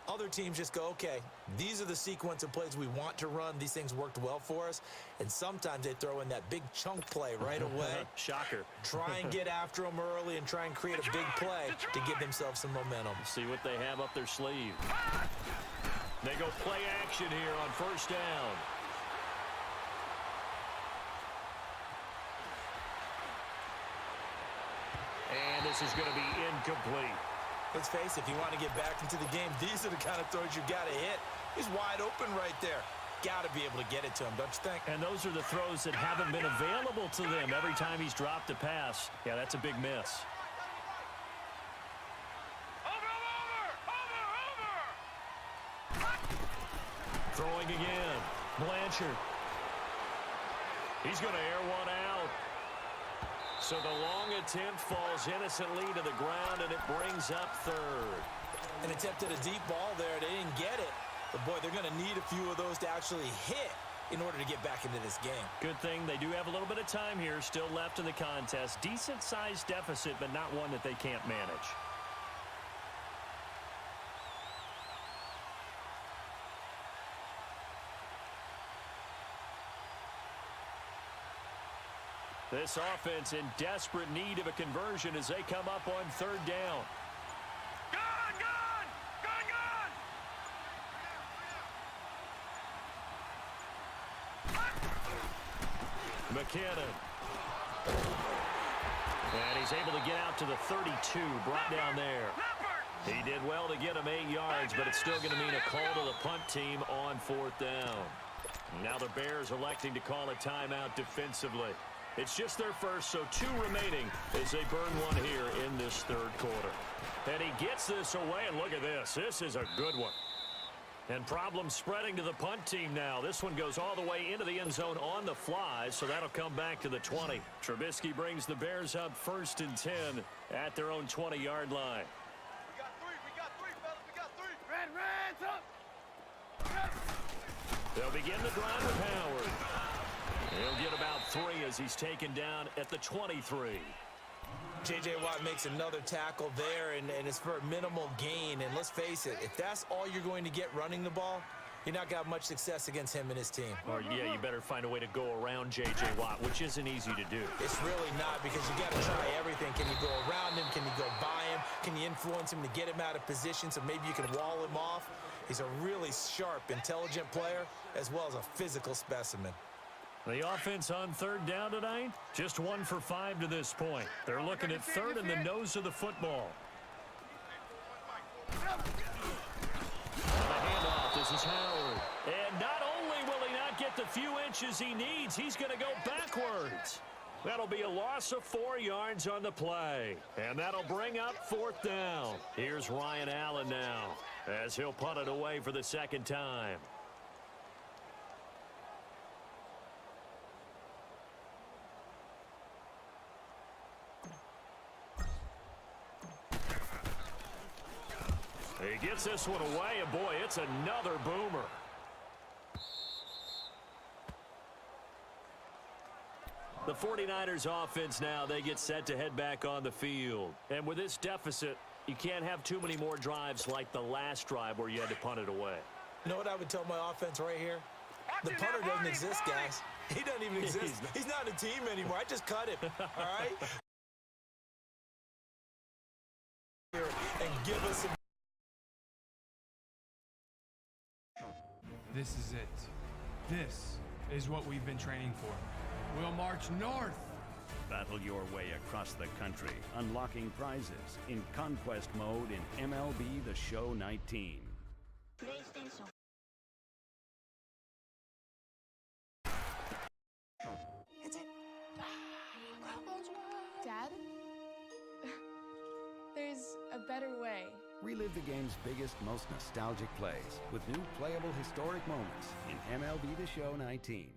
Speaker 7: Other teams just go, okay, these are the sequence of plays we want to run. These things worked well for us. And sometimes they throw in that big chunk play right away.
Speaker 6: Shocker.
Speaker 7: Try and get after them early and try and create a big play to give themselves some momentum.
Speaker 6: See what they have up their sleeve. They go play action here on first down. And this is going to be incomplete.
Speaker 7: Let's face it, if you want to get back into the game, these are the kind of throws you got to hit. He's wide open right there. Got to be able to get it to him, don't you think?
Speaker 6: And those are the throws that haven't been available to them every time he's dropped a pass. Yeah, that's a big miss. Throwing again. Blanchard. He's going to air one out. So the long attempt falls innocently to the ground, and it brings up third.
Speaker 7: An attempt at a deep ball there. They didn't get it. But, boy, they're going to need a few of those to actually hit in order to get back into this game.
Speaker 6: Good thing they do have a little bit of time here still left in the contest. Decent-sized deficit, but not one that they can't manage. This offense in desperate need of a conversion as they come up on third down. McKinnon. And he's able to get out to the 32, brought down there. He did well to get him 8 yards, but it's still going to mean a call to the punt team on fourth down. Now the Bears electing to call a timeout defensively. It's just their first, so 2 remaining as they burn one here in this third quarter. And he gets this away, and look at this. This is a good one. And problems spreading to the punt team now. This one goes all the way into the end zone on the fly, so that'll come back to the 20. Trubisky brings the Bears up 1st and 10 at their own 20-yard line.
Speaker 8: We got three, fellas. We got 3. Red, up.
Speaker 6: They'll begin the drive with Howard. He'll get about 3 as he's taken down at the 23.
Speaker 7: J.J. Watt makes another tackle there, and it's for a minimal gain. And let's face it, if that's all you're going to get running the ball, you're not got much success against him and his team.
Speaker 6: Or, yeah, you better find a way to go around J.J. Watt, which isn't easy to do.
Speaker 7: It's really not, because you got to try everything. Can you go around him? Can you go by him? Can you influence him to get him out of position so maybe you can wall him off? He's a really sharp, intelligent player, as well as a physical specimen.
Speaker 6: The offense on 3rd down tonight, just 1 for 5 to this point. They're looking at 3rd in the nose of the football. On the handoff, this is Howard. And not only will he not get the few inches he needs, he's going to go backwards. That'll be a loss of 4 yards on the play. And that'll bring up 4th down. Here's Ryan Allen now, as he'll punt it away for the 2nd time. He gets this one away, and boy, it's another boomer. The 49ers offense now, they get set to head back on the field. And with this deficit, you can't have too many more drives like the last drive where you had to punt it away.
Speaker 7: You know what I would tell my offense right here? The punter doesn't exist, guys. He doesn't even exist. He's not a team anymore. I just cut him, all right? And give us some.
Speaker 9: This is it. This is what we've been training for. We'll march north.
Speaker 10: Battle your way across the country, unlocking prizes in conquest mode in MLB The Show 19.
Speaker 11: Dad? There's a better way.
Speaker 10: Relive the game's biggest, most nostalgic plays with new playable historic moments in MLB The Show 19.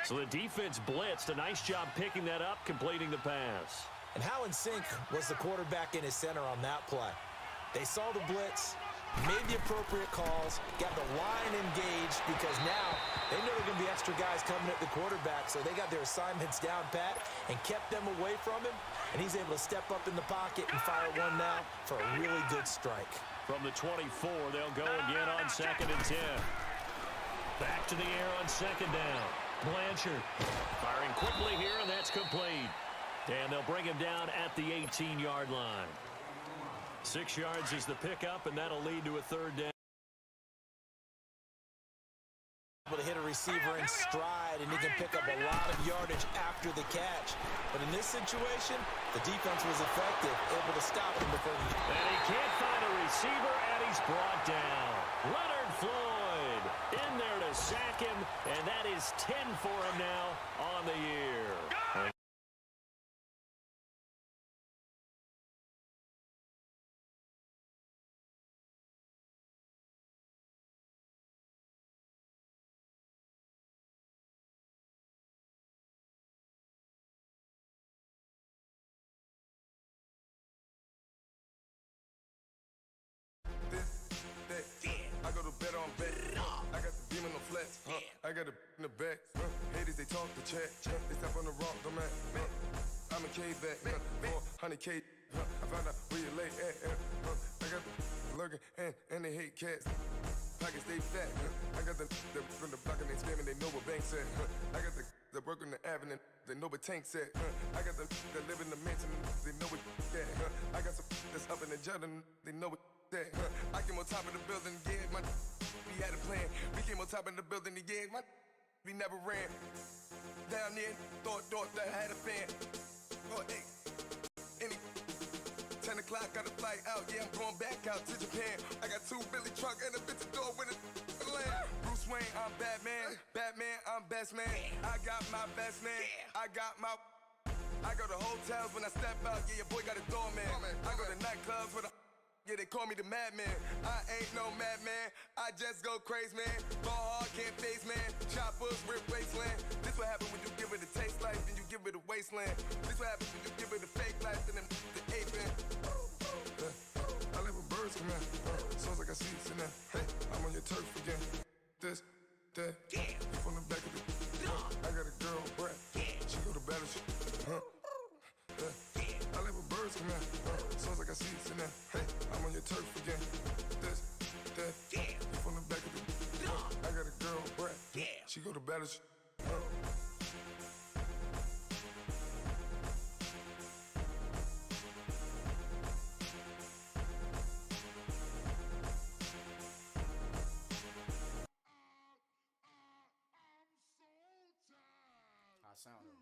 Speaker 6: So the defense blitzed. A nice job picking that up, completing the pass.
Speaker 7: And how in sync was the quarterback in his center on that play? They saw the blitz, made the appropriate calls, got the line engaged, because now they know there are going to be extra guys coming at the quarterback, so they got their assignments down pat and kept them away from him, and he's able to step up in the pocket and fire one now for a really good strike.
Speaker 6: From the 24, they'll go again on 2nd and 10. Back to the air on 2nd down. Blanchard firing quickly here, and that's complete. And they'll bring him down at the 18-yard line. 6 yards is the pickup, and that'll lead to a 3rd down.
Speaker 7: Able to hit a receiver in stride, and he can pick up a lot of yardage after the catch. But in this situation, the defense was effective, able to stop him before he...
Speaker 6: And he can't find a receiver, and he's brought down. Leonard Floyd in there to sack him, and that is 10 for him now on the year.
Speaker 2: I go to bed on bed. I got the beam on the flat. I got it in the back. Haters, they talk the chat. They step on the rock, don't man. I'm a cave back. 400K. I found out where you lay at. I got the lurking and they hate cats. Pockets stay fat. I got the from the block and they screaming, they know what banks at. I got the work on the avenue, they know what tanks at. I got the live in the mansion, they know what that. I got some that's up in the Jordan, they know what that. I came on top of the building, yeah, we had a plan. We came on top of the building, yeah, we never ran. Down there, thought that I had a fan. Oh, hey, any 10 o'clock, got a flight out, yeah, I'm going back out to Japan. I got 2 Billy truck and a bitch door with a land. Bruce Bruce Wayne, I'm Batman. Batman, I'm best man. I got my best man. I got my. I go to hotels when I step out. Yeah, your boy got a doorman. I go to nightclubs with a. Yeah, they call me the madman. I ain't no madman. I just go crazy, man. Ball hard, can't face, man. Choppers, rip wasteland. This what happen when you give it a taste life, then you give it a wasteland. This what happens when you give it a fake life, then the ape man. I live with birds come in. Sounds like I see it in there. Hey, I'm on your turf again. This, that, you from the back of the. I got a girl, Brad. She go to battle. I live with birds come in. Sounds like I see it in there. Hey, I'm on your turf again. This, that, you from the back of the. I got a girl, Brad. She go to battle.
Speaker 12: I sound it.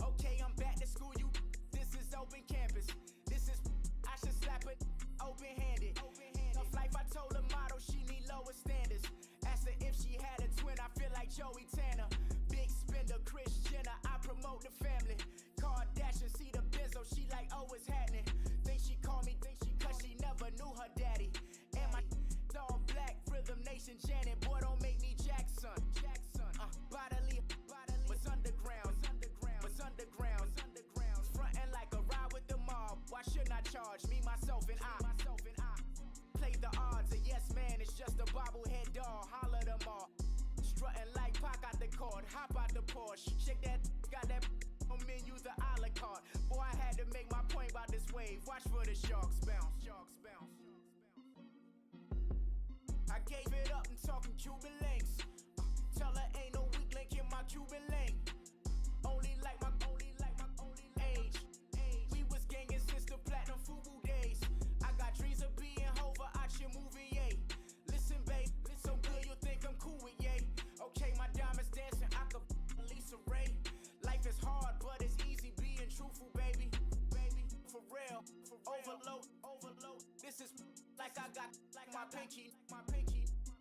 Speaker 13: Okay, I'm back to school, you. This is open campus. This is, I should slap it open-handed. Tough life, I told her motto, she need lower standards. Asked her if she had a twin, I feel like Joey Tanner. Big spender, Kris Jenner, I promote the family. Kardashian, see the benzo, she like, oh, it's happening. Think she called me, cause she never knew her daddy. And my all black, Rhythm Nation, Janet, boy, don't make me Jackson. Bodily, what's underground? What's underground? Frontin' like a ride with the mob. Why shouldn't I charge me, myself, and I? Play the odds, a yes man, it's just a bobblehead doll. Holler them all. Strutting like Pac out the court, hop out the Porsche. Shake that, got that on menu, the a la carte. Boy, I had to make my point about this wave. Watch for the sharks bounce. Sharks bounce. I gave it up and talking Cuban links. Tell her ain't no weak link in my Cuban link. Only like my age. We was gangin' since the platinum FUBU days. I got dreams of being Hova out your movie, yay. Listen, babe, so good you think I'm cool with yay. Okay, my diamonds dancing, I could Lisa Ray. Life is hard, but it's easy being truthful, baby. For real, overload. This is like I got like my pinky.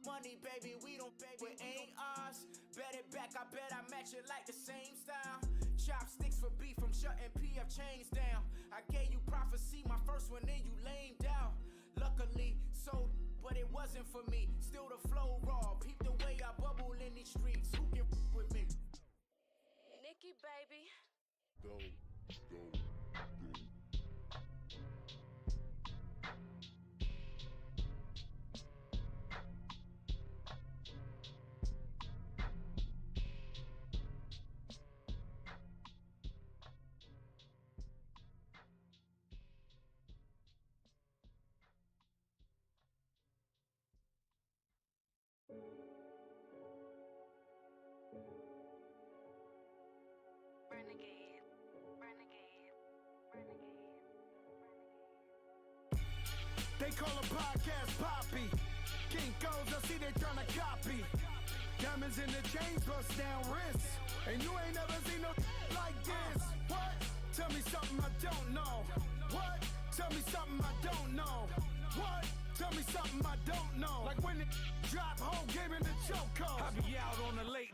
Speaker 13: Money, baby, we don't pay, it ain't ours. Bet it back, I bet I match it like the same style. Chopsticks for beef, I'm shutting PF chains down. I gave you prophecy, my first one, then you lamed out. Luckily, sold, but it wasn't for me. Still the flow raw, peep the way I bubble in these streets. Who can with me?
Speaker 14: Nikki, baby.
Speaker 5: Go.
Speaker 1: They call a podcast Poppy. Kinkos, I see they tryna copy. Diamonds in the chains, bust down wrists. And you ain't never seen no like this. What? Tell me something I don't know. What? Tell me something I don't know. What? Tell me something I don't know. Like when it drop, whole game in the chokehold. I be out on the late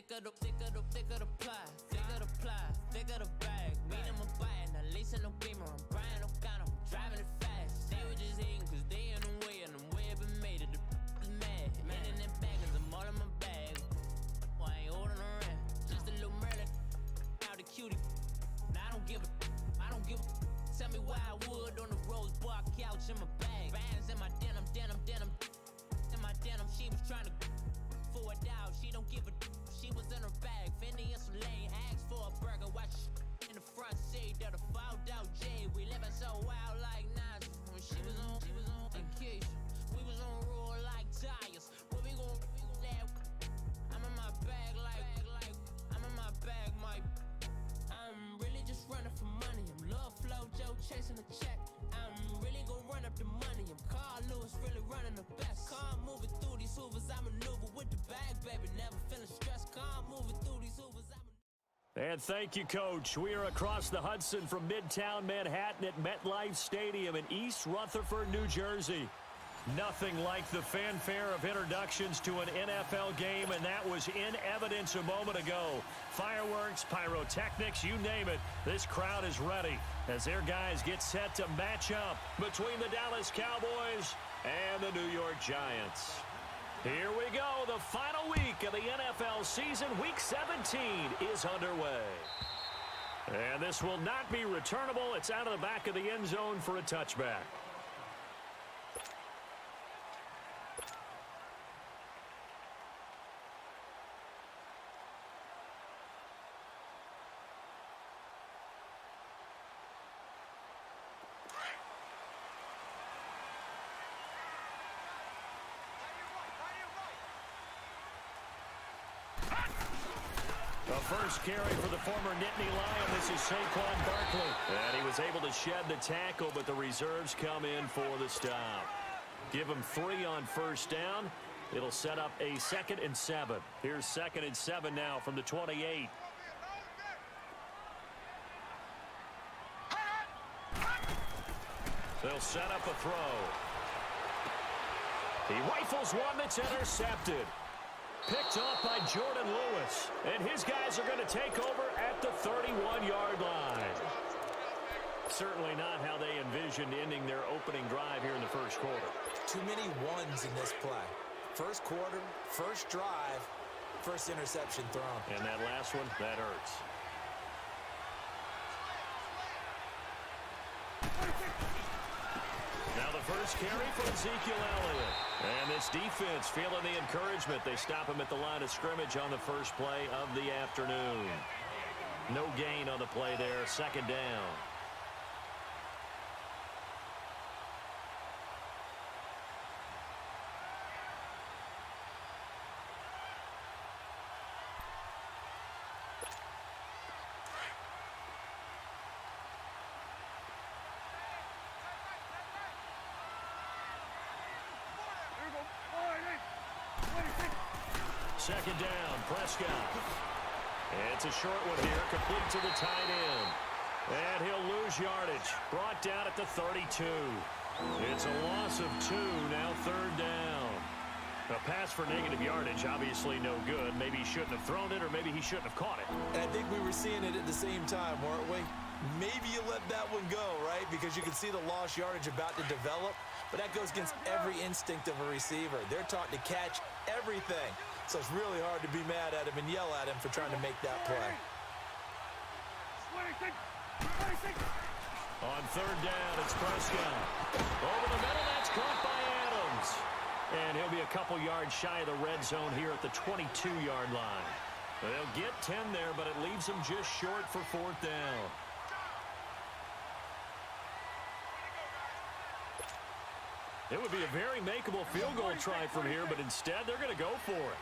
Speaker 4: thicker the ply, thicker the ply, thicker the bag. Meet them a buying, at least in no beamer. I'm Brian O'Connor, driving it fast. They were just hating cause they in the way, and the way I've been made it. The is mad. Man in them baggins, I'm all in my bag. Why I ain't holding around? Just a little Merlin, out the cutie. Now I don't give a. Tell me why I would on the rose bar couch in my bag. Bands in my denim. In my denim, she was trying to for a doubt. She don't give a. She was in her bag. Fendi and some lane. Asked for a burger. Watch in the front seat of the fouled out J. We living so wild like Nas. When she was on vacation. We was on roll like tires. What we gon' laugh? I'm in my bag like I'm in my bag, Mike. I'm really just running for money. I'm love flow Joe chasing the check. I'm really gonna run up the money. I'm Carl Lewis, really running the best. Car moving through these hoovers, I maneuver with the bag, baby. Never feeling stressed. Car moving through these hoovers,
Speaker 6: And thank you, Coach. We are across the Hudson from Midtown Manhattan at MetLife Stadium in East Rutherford, New Jersey. Nothing like the fanfare of introductions to an NFL game, and that was in evidence a moment ago. Fireworks, pyrotechnics, you name it. This crowd is ready as their guys get set to match up between the Dallas Cowboys and the New York Giants. Here we go. The final week of the NFL season, Week 17, is underway. And this will not be returnable. It's out of the back of the end zone for a touchback. The first carry for the former Nittany Lion. This is Saquon Barkley. And he was able to shed the tackle, but the reserves come in for the stop. Give him 3 on first down. It'll set up a 2nd and 7. Here's 2nd and 7 now from the 28. They'll set up a throw. He rifles one that's intercepted. Picked off by Jordan Lewis. And his guys are going to take over at the 31-yard line. Certainly not how they envisioned ending their opening drive here in the first quarter.
Speaker 7: Too many ones in this play. First quarter, first drive, first interception thrown.
Speaker 6: And that last one, that hurts. Now the first carry for Ezekiel Elliott. And this defense feeling the encouragement. They stop him at the line of scrimmage on the first play of the afternoon. No gain on the play there. 2nd down. Second down, Prescott. It's a short one here, complete to the tight end. And he'll lose yardage. Brought down at the 32. It's a loss of 2, now 3rd down. A pass for negative yardage, obviously no good. Maybe he shouldn't have thrown it, or maybe he shouldn't have caught it.
Speaker 7: And I think we were seeing it at the same time, weren't we? Maybe you let that one go, right? Because you can see the lost yardage about to develop. But that goes against every instinct of a receiver. They're taught to catch everything. So it's really hard to be mad at him and yell at him for trying to make that play.
Speaker 6: On 3rd down, it's Prescott. Over the middle, that's caught by Adams. And he'll be a couple yards shy of the red zone here at the 22-yard line. They'll get 10 there, but it leaves them just short for 4th down. It would be a very makeable field goal try from here, but instead they're going to go for it.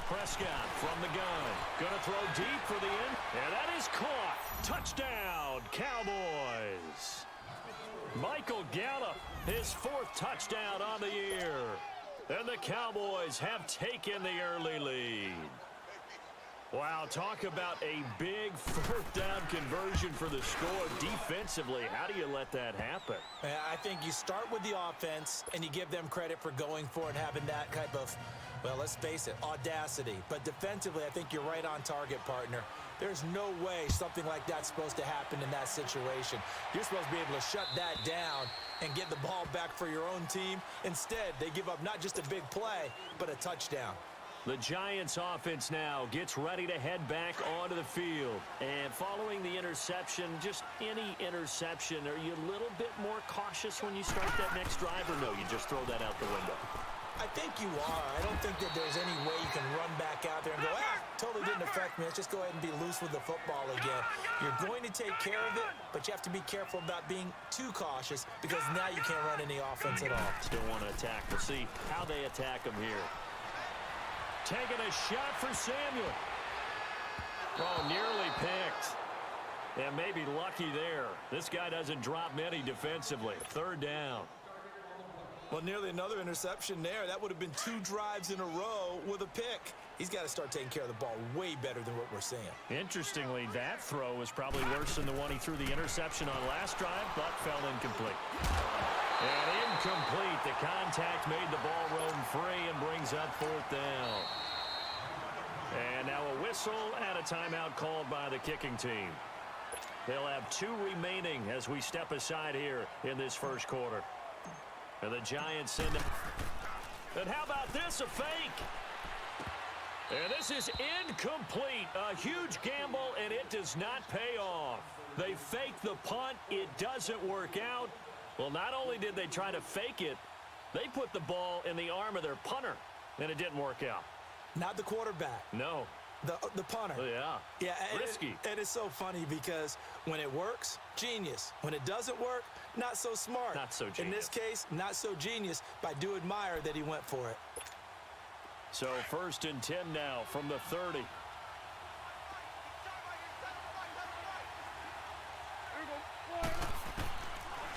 Speaker 6: Prescott from the gun. Going to throw deep for the end. And that is caught. Touchdown, Cowboys. Michael Gallup, his 4th touchdown on the year. And the Cowboys have taken the early lead. Wow, talk about a big fourth down conversion for the score. Defensively, how do you let that happen?
Speaker 7: I think you start with the offense, and you give them credit for going for it and having that type of, well, let's face it, audacity. But defensively, I think you're right on target, partner. There's no way something like that's supposed to happen in that situation. You're supposed to be able to shut that down and get the ball back for your own team. Instead, they give up not just a big play, but a touchdown.
Speaker 6: The Giants offense now gets ready to head back onto the field. And following the interception, just any interception, are you a little bit more cautious when you start that next drive, or no, you just throw that out the window?
Speaker 7: I think you are. I don't think that there's any way you can run back out there and go, totally didn't affect me. Let's just go ahead and be loose with the football again. You're going to take care of it, but you have to be careful about being too cautious because now you can't run any offense at all.
Speaker 6: Still want to attack. We'll see how they attack them here. Taking a shot for Samuel. Oh, nearly picked. And maybe lucky there. This guy doesn't drop many defensively. Third down.
Speaker 7: Well, nearly another interception there. That would have been 2 drives in a row with a pick. He's got to start taking care of the ball way better than what we're seeing.
Speaker 6: Interestingly, that throw was probably worse than the one he threw the interception on last drive, but fell incomplete. And incomplete. The contact made the ball roam free and brings up fourth down. And now a whistle and a timeout called by the kicking team. They'll have 2 remaining as we step aside here in this first quarter. And the Giants send it. And how about this? A fake. And this is incomplete. A huge gamble, and it does not pay off. They fake the punt. It doesn't work out. Well, not only did they try to fake it, they put the ball in the arm of their punter, and it didn't work out.
Speaker 7: Not the quarterback.
Speaker 6: No.
Speaker 7: The punter.
Speaker 6: Yeah.
Speaker 7: Yeah.
Speaker 6: Risky.
Speaker 7: And it's so funny because when it works, genius. When it doesn't work, not so smart.
Speaker 6: Not so genius.
Speaker 7: In this case, not so genius, but I do admire that he went for it.
Speaker 6: So 1st and 10 now from the 30.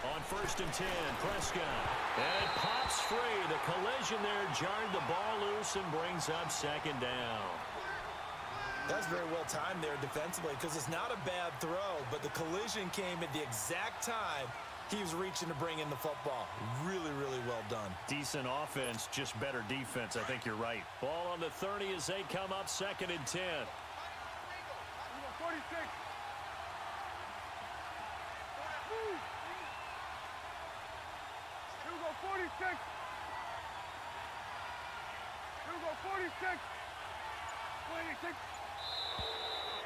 Speaker 6: On 1st and 10, Prescott. And it pops free. The collision there jarred the ball loose and brings up 2nd down.
Speaker 7: That's very well timed there defensively because it's not a bad throw, but the collision came at the exact time he was reaching to bring in the football. Really, really well done.
Speaker 6: Decent offense, just better defense. I think you're right. Ball on the 30 as they come up 2nd and 10.
Speaker 8: 46. Hugo 46. Hugo 46. 26.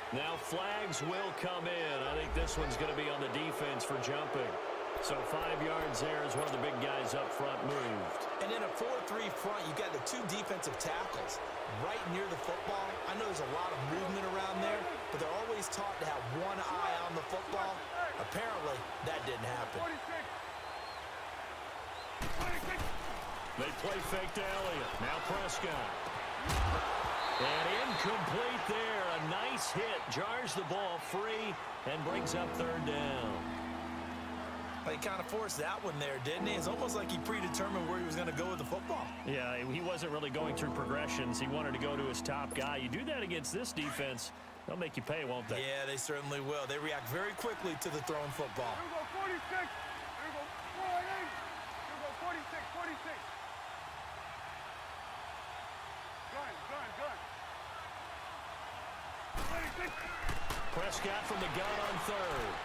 Speaker 6: Now flags will come in. I think this one's going to be on the defense for jumping. So 5 yards there as one of the big guys up front moved.
Speaker 7: And in a 4-3 front, you got the 2 defensive tackles right near the football. I know there's a lot of movement around there, but they're always taught to have one eye on the football. Apparently, that didn't happen.
Speaker 8: 46.
Speaker 6: They play fake to Elliott. Now Prescott. And incomplete there. A nice hit. Jars the ball free and brings up 3rd down.
Speaker 7: He kind of forced that one there, didn't he? It's almost like he predetermined where he was going to go with the football.
Speaker 6: Yeah, he wasn't really going through progressions. He wanted to go to his top guy. You do that against this defense, they'll make you pay, won't they?
Speaker 7: Yeah, they certainly will. They react very quickly to the thrown football.
Speaker 8: Here we go, 46. Here we go, 48. Here we go, 46, 46. Gun. 26.
Speaker 6: Prescott from the gun on 3rd.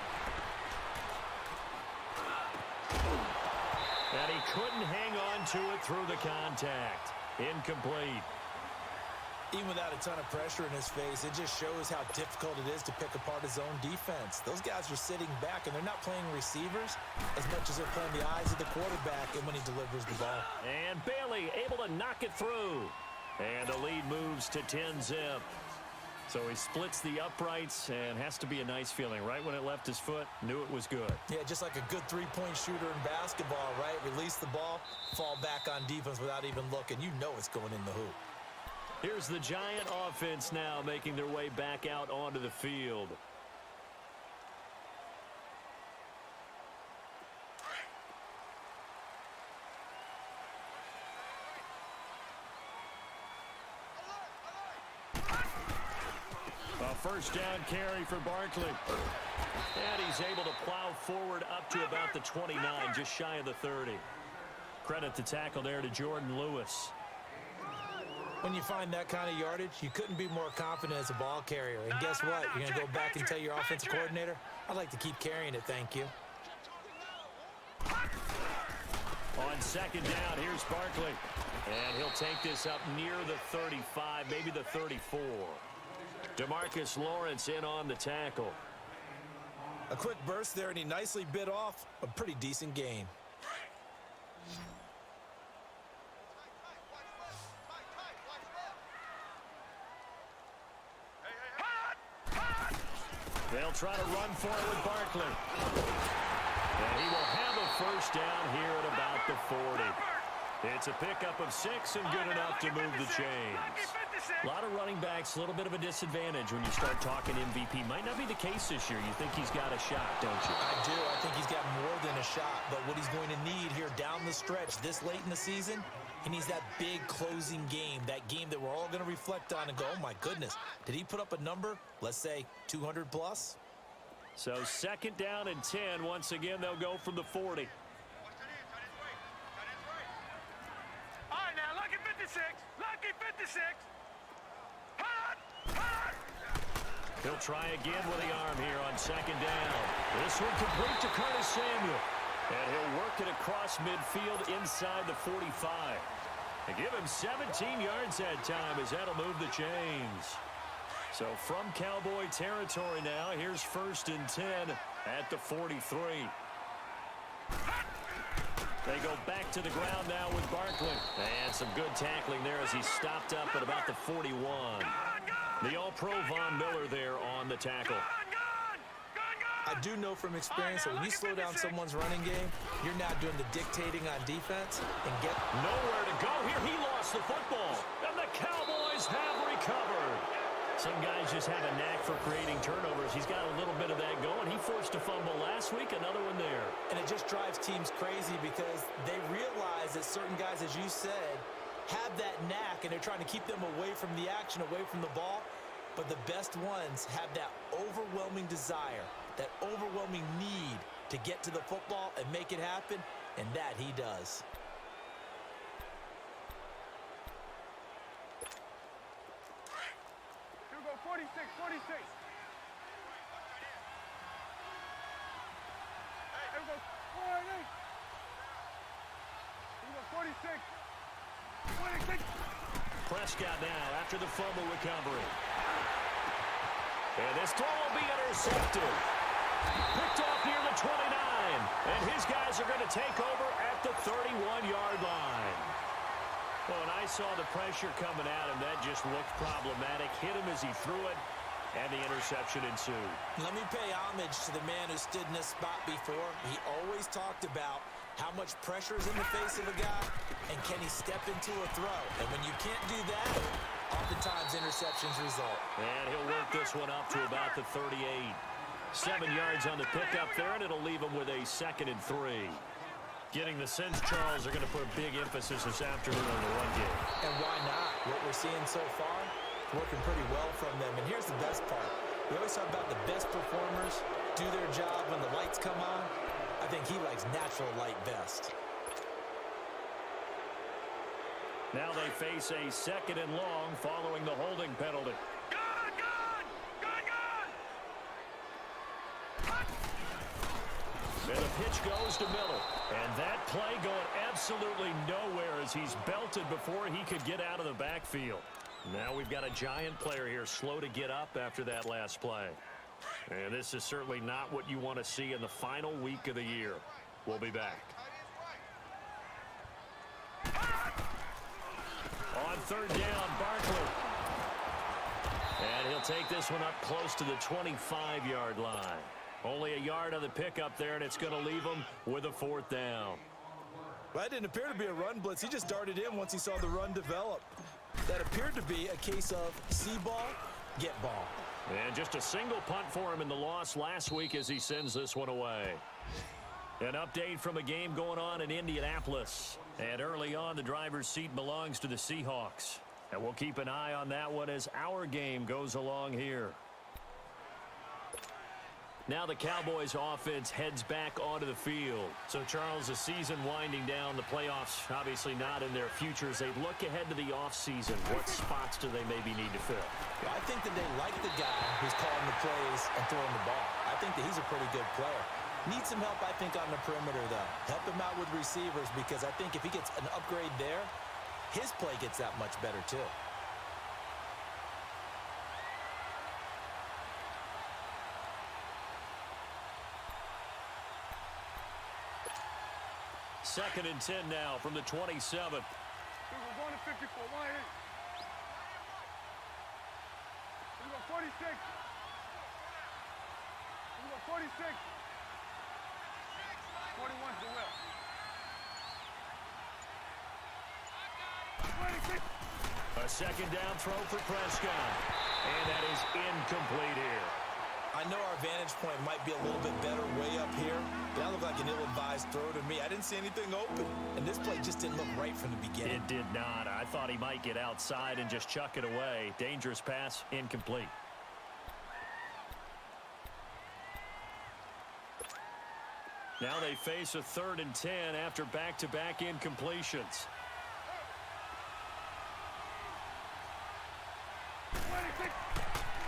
Speaker 6: And he couldn't hang on to it through the contact. Incomplete.
Speaker 7: Even without a ton of pressure in his face, it just shows how difficult it is to pick apart his own defense. Those guys are sitting back, and they're not playing receivers as much as they're playing the eyes of the quarterback and when he delivers the ball.
Speaker 6: And Bailey able to knock it through. And the lead moves to 10-zip. So he splits the uprights and has to be a nice feeling. Right when it left his foot, knew it was good.
Speaker 7: Yeah, just like a good three-point shooter in basketball, right? Release the ball, fall back on defense without even looking. You know it's going in the hoop.
Speaker 6: Here's the Giant offense now making their way back out onto the field. first down carry for Barkley. And he's able to plow forward up to about the 29, just shy of the 30. Credit the tackle there to Jordan Lewis.
Speaker 7: When you find that kind of yardage, you couldn't be more confident as a ball carrier. And guess what? You're going to go back and tell your offensive coordinator, I'd like to keep carrying it, thank you.
Speaker 6: On second down, here's Barkley. And he'll take this up near the 35, maybe the 34. DeMarcus Lawrence in on the tackle.
Speaker 7: A quick burst there, and he nicely bit off a pretty decent gain.
Speaker 6: They'll try to run for it with Barkley. And he will have a first down here at about the 40. It's a pickup of 6 and good enough to move the chains. A lot of running backs, a little bit of a disadvantage when you start talking MVP. Might not be the case this year. You think he's got a shot, don't you?
Speaker 7: I do. I think he's got more than a shot. But what he's going to need here down the stretch this late in the season, he needs that big closing game, that game that we're all going to reflect on and go, oh, my goodness, did he put up a number, let's say 200 plus?
Speaker 6: So second down and 10. Once again, they'll go from the 40.
Speaker 8: All right, now, lucky 56. Lucky 56.
Speaker 6: He'll try again with the arm here on second down. This one complete to Curtis Samuel. And he'll work it across midfield inside the 45. And give him 17 yards that time as that'll move the chains. So from Cowboy territory now, here's first and 10 at the 43. They go back to the ground now with Barkley. And some good tackling there as he stopped up at about the 41. The All-Pro Von Miller there on the tackle.
Speaker 7: I do know from experience that when you slow down someone's running game, you're now doing the dictating on defense and get
Speaker 6: nowhere to go here. He lost the football, and the Cowboys have recovered. Some guys just have a knack for creating turnovers. He's got a little bit of that going. He forced a fumble last week, another one there.
Speaker 7: And it just drives teams crazy because they realize that certain guys, as you said, have that knack, and they're trying to keep them away from the action, away from the ball. But the best ones have that overwhelming desire, that overwhelming need to get to the football and make it happen, and that he does.
Speaker 8: Here we go, 46, 46. Here we go, 40. Here we go, 46. 26.
Speaker 6: Prescott now after the fumble recovery. And this throw will be intercepted. Picked off near the 29. And his guys are going to take over at the 31-yard line. Well, and I saw the pressure coming at him. That just looked problematic. Hit him as he threw it, and the interception ensued.
Speaker 7: Let me pay homage to the man who stood in this spot before. He always talked about how much pressure is in the face of a guy, and can he step into a throw? And when you can't do that, oftentimes interceptions result.
Speaker 6: And he'll work this one up to about the 38. 7 yards on the pickup there, and it'll leave him with a 2nd and 3. Getting the sense Charles are going to put a big emphasis this afternoon on the run game.
Speaker 7: And why not? What we're seeing so far, working pretty well from them. And here's the best part. We always talk about the best performers do their job when the lights come on. I think he likes natural light best.
Speaker 6: Now they face a 2nd and long following the holding penalty. And the pitch goes to Miller. And that play going absolutely nowhere as he's belted before he could get out of the backfield. Now we've got a giant player here slow to get up after that last play. And this is certainly not what you want to see in the final week of the year. We'll be back. On 3rd down, Barkley. And he'll take this one up close to the 25-yard line. Only a yard on the pickup there, and it's going to leave him with a 4th down.
Speaker 7: Well, that didn't appear to be a run blitz. He just darted in once he saw the run develop. That appeared to be a case of see ball, get ball.
Speaker 6: And just a single punt for him in the loss last week as he sends this one away. An update from a game going on in Indianapolis. And early on, the driver's seat belongs to the Seahawks. And we'll keep an eye on that one as our game goes along here. Now the Cowboys offense heads back onto the field. So, Charles, the season winding down, the playoffs obviously not in their future. As they look ahead to the offseason, what spots do they maybe need to fill?
Speaker 7: Well, I think that they like the guy who's calling the plays and throwing the ball. I think that he's a pretty good player. Needs some help, I think, on the perimeter, though. Help him out with receivers, because I think if he gets an upgrade there, his play gets that much better, too.
Speaker 6: Second and 10 now from the 27.
Speaker 8: We're going to 54. Why here? We got 46. We got 46. 41's the will. 26.
Speaker 6: A second down throw for Prescott. And that is incomplete here.
Speaker 7: I know our vantage point might be a little bit better way up here. That looked like an ill-advised throw to me. I didn't see anything open. And this play just didn't look right from the beginning.
Speaker 6: It did not. I thought he might get outside and just chuck it away. Dangerous pass, incomplete. Now they face a 3rd and 10 after back-to-back incompletions.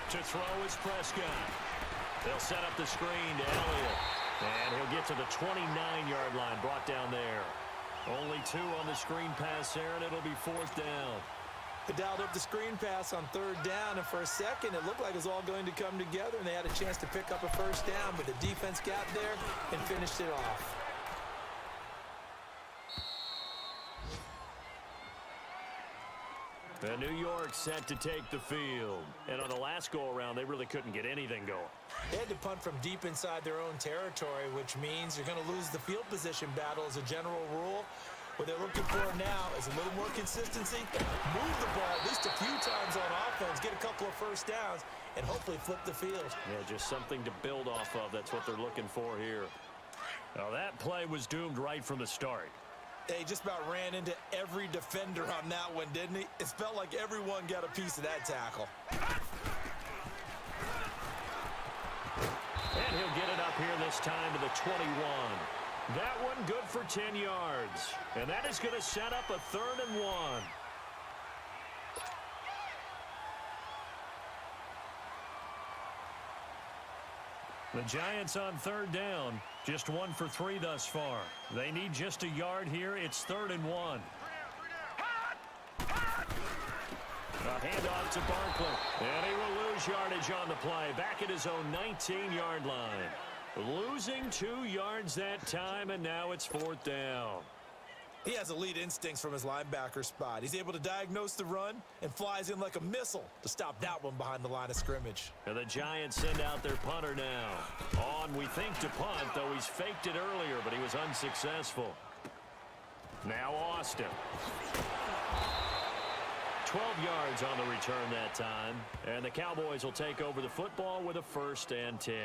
Speaker 6: To throw is Prescott. They'll set up the screen to Elliott. And he'll get to the 29-yard line, brought down there. Only 2 on the screen pass there, and it'll be 4th down.
Speaker 7: They dialed up the screen pass on 3rd down, and for a second, it looked like it was all going to come together, and they had a chance to pick up a 1st down, but the defense got there and finished it off.
Speaker 6: And New York set to take the field. And on the last go-around, they really couldn't get anything going.
Speaker 7: They had to punt from deep inside their own territory, which means you're going to lose the field position battle as a general rule. What they're looking for now is a little more consistency, move the ball at least a few times on offense, get a couple of 1st downs, and hopefully flip the field.
Speaker 6: Yeah, just something to build off of. That's what they're looking for here. Now, that play was doomed right from the start.
Speaker 7: He just about ran into every defender on that one, didn't he? It felt like everyone got a piece of that tackle.
Speaker 6: And he'll get it up here this time to the 21. That one good for 10 yards. And that is going to set up a 3rd and 1. The Giants on 3rd down. Just 1 for 3 thus far. They need just a yard here. It's 3rd and 1. A handoff to Barkley. And he will lose yardage on the play. Back at his own 19-yard line. Losing 2 yards that time, and now it's 4th down.
Speaker 7: He has elite instincts from his linebacker spot. He's able to diagnose the run and flies in like a missile to stop that one behind the line of scrimmage.
Speaker 6: And the Giants send out their punter now. On, we think, to punt, though he's faked it earlier, but he was unsuccessful. Now Austin. 12 yards on the return that time. And the Cowboys will take over the football with a 1st and 10.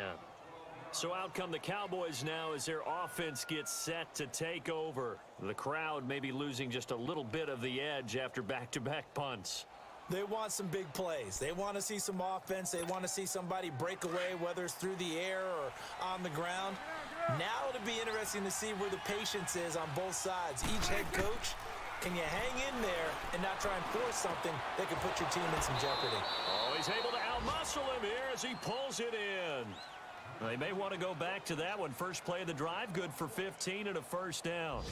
Speaker 6: So out come the Cowboys now as their offense gets set to take over. The crowd may be losing just a little bit of the edge after back-to-back punts.
Speaker 7: They want some big plays. They want to see some offense. They want to see somebody break away, whether it's through the air or on the ground. Now it'll be interesting to see where the patience is on both sides. Each head coach, can you hang in there and not try and force something that could put your team in some jeopardy?
Speaker 6: Oh, he's able to out-muscle him here as he pulls it in. They may want to go back to that one. First play of the drive, good for 15 and a 1st down.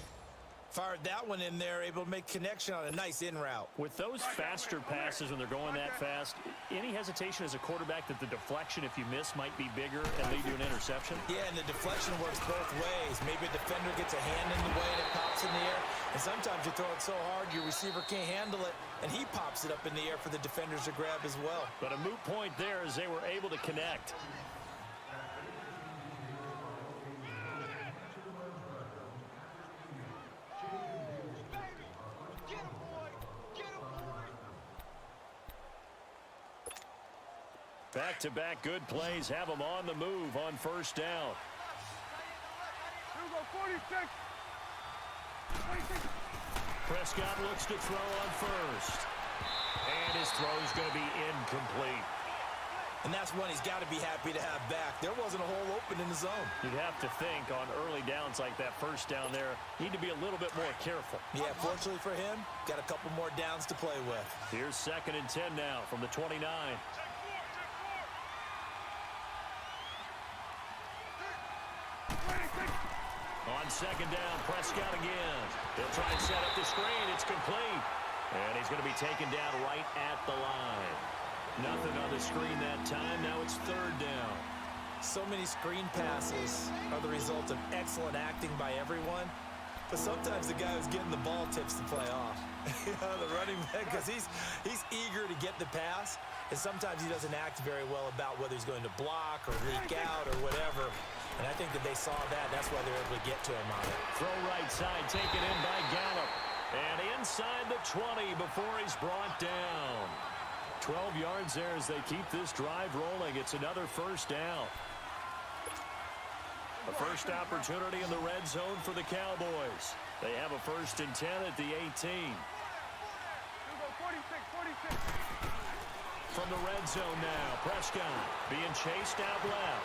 Speaker 7: Fired that one in there, able to make connection on a nice in route.
Speaker 6: With those faster passes when they're going that fast, any hesitation as a quarterback that the deflection, if you miss, might be bigger and lead to an interception?
Speaker 7: Yeah, and the deflection works both ways. Maybe a defender gets a hand in the way and it pops in the air. And sometimes you throw it so hard your receiver can't handle it, and he pops it up in the air for the defenders to grab as well.
Speaker 6: But a moot point there as they were able to connect. Back-to-back good plays have them on the move on 1st down.
Speaker 8: Here we go, 46.
Speaker 6: Prescott looks to throw on 1st. And his throw is going to be incomplete.
Speaker 7: And that's one he's got to be happy to have back. There wasn't a hole open in the zone.
Speaker 6: You'd have to think on early downs like that first down there, need to be a little bit more careful.
Speaker 7: Yeah, fortunately for him, got a couple more downs to play with.
Speaker 6: Here's 2nd and 10 now from the 29. On 2nd down, Prescott again. He'll try and set up the screen. It's complete. And he's going to be taken down right at the line. Nothing on the screen that time. Now it's 3rd down.
Speaker 7: So many screen passes are the result of excellent acting by everyone. But sometimes the guy who's getting the ball tips the play off. The running back, because he's eager to get the pass. And sometimes he doesn't act very well about whether he's going to block or leak out or whatever. And I think that they saw that. That's why they're able to get to him on it.
Speaker 6: Throw right side, taken in by Gallup. And inside the 20 before he's brought down. 12 yards there as they keep this drive rolling. It's another 1st down. A first opportunity in the red zone for the Cowboys. They have a 1st and 10 at the 18. From the red zone now, Prescott being chased out left.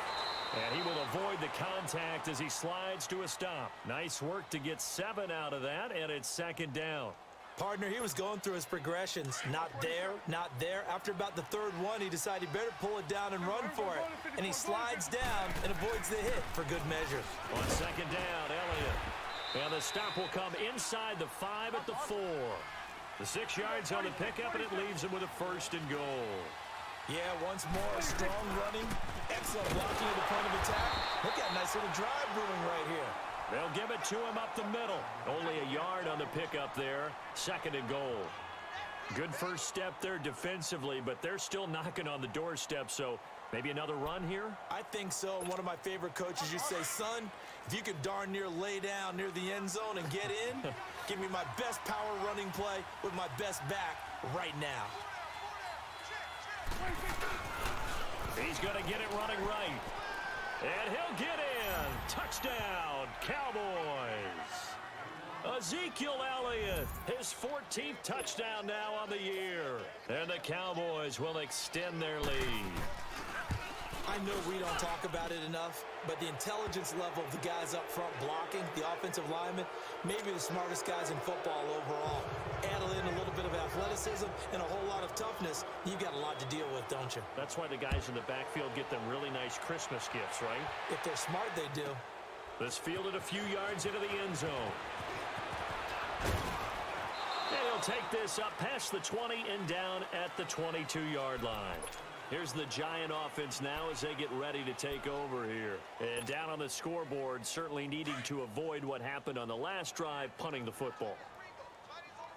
Speaker 6: And he will avoid the contact as he slides to a stop. Nice work to get 7 out of that, and it's 2nd down.
Speaker 7: Partner, he was going through his progressions. Not there, not there. After about the 3rd one, he decided he better pull it down and run for it. And he slides down and avoids the hit for good measure.
Speaker 6: On 2nd down, Elliott. And the stop will come inside the 5 at the 4. The 6 yards on the pickup, and it leaves him with a 1st and goal.
Speaker 7: Yeah, once more, strong running, excellent blocking at the point of attack. Look at a nice little drive brewing right here.
Speaker 6: They'll give it to him up the middle. Only a yard on the pickup there. 2nd and goal. Good first step there defensively, but they're still knocking on the doorstep, so maybe another run here?
Speaker 7: I think so. One of my favorite coaches used to say, son, if you could darn near lay down near the end zone and get in, give me my best power running play with my best back right now.
Speaker 6: He's going to get it running right. And he'll get in. Touchdown, Cowboys. Ezekiel Elliott, his 14th touchdown now on the year. And the Cowboys will extend their lead.
Speaker 7: I know we don't talk about it enough, but the intelligence level of the guys up front blocking, the offensive linemen, maybe the smartest guys in football overall. Add in a little bit of athleticism and a whole lot of toughness, you've got a lot to deal with, don't you?
Speaker 6: That's why the guys in the backfield get them really nice Christmas gifts, right?
Speaker 7: If they're smart, they do.
Speaker 6: This fielded a few yards into the end zone. And he'll take this up past the 20 and down at the 22-yard line. Here's the Giant offense now as they get ready to take over here. And down on the scoreboard, certainly needing to avoid what happened on the last drive, punting the football.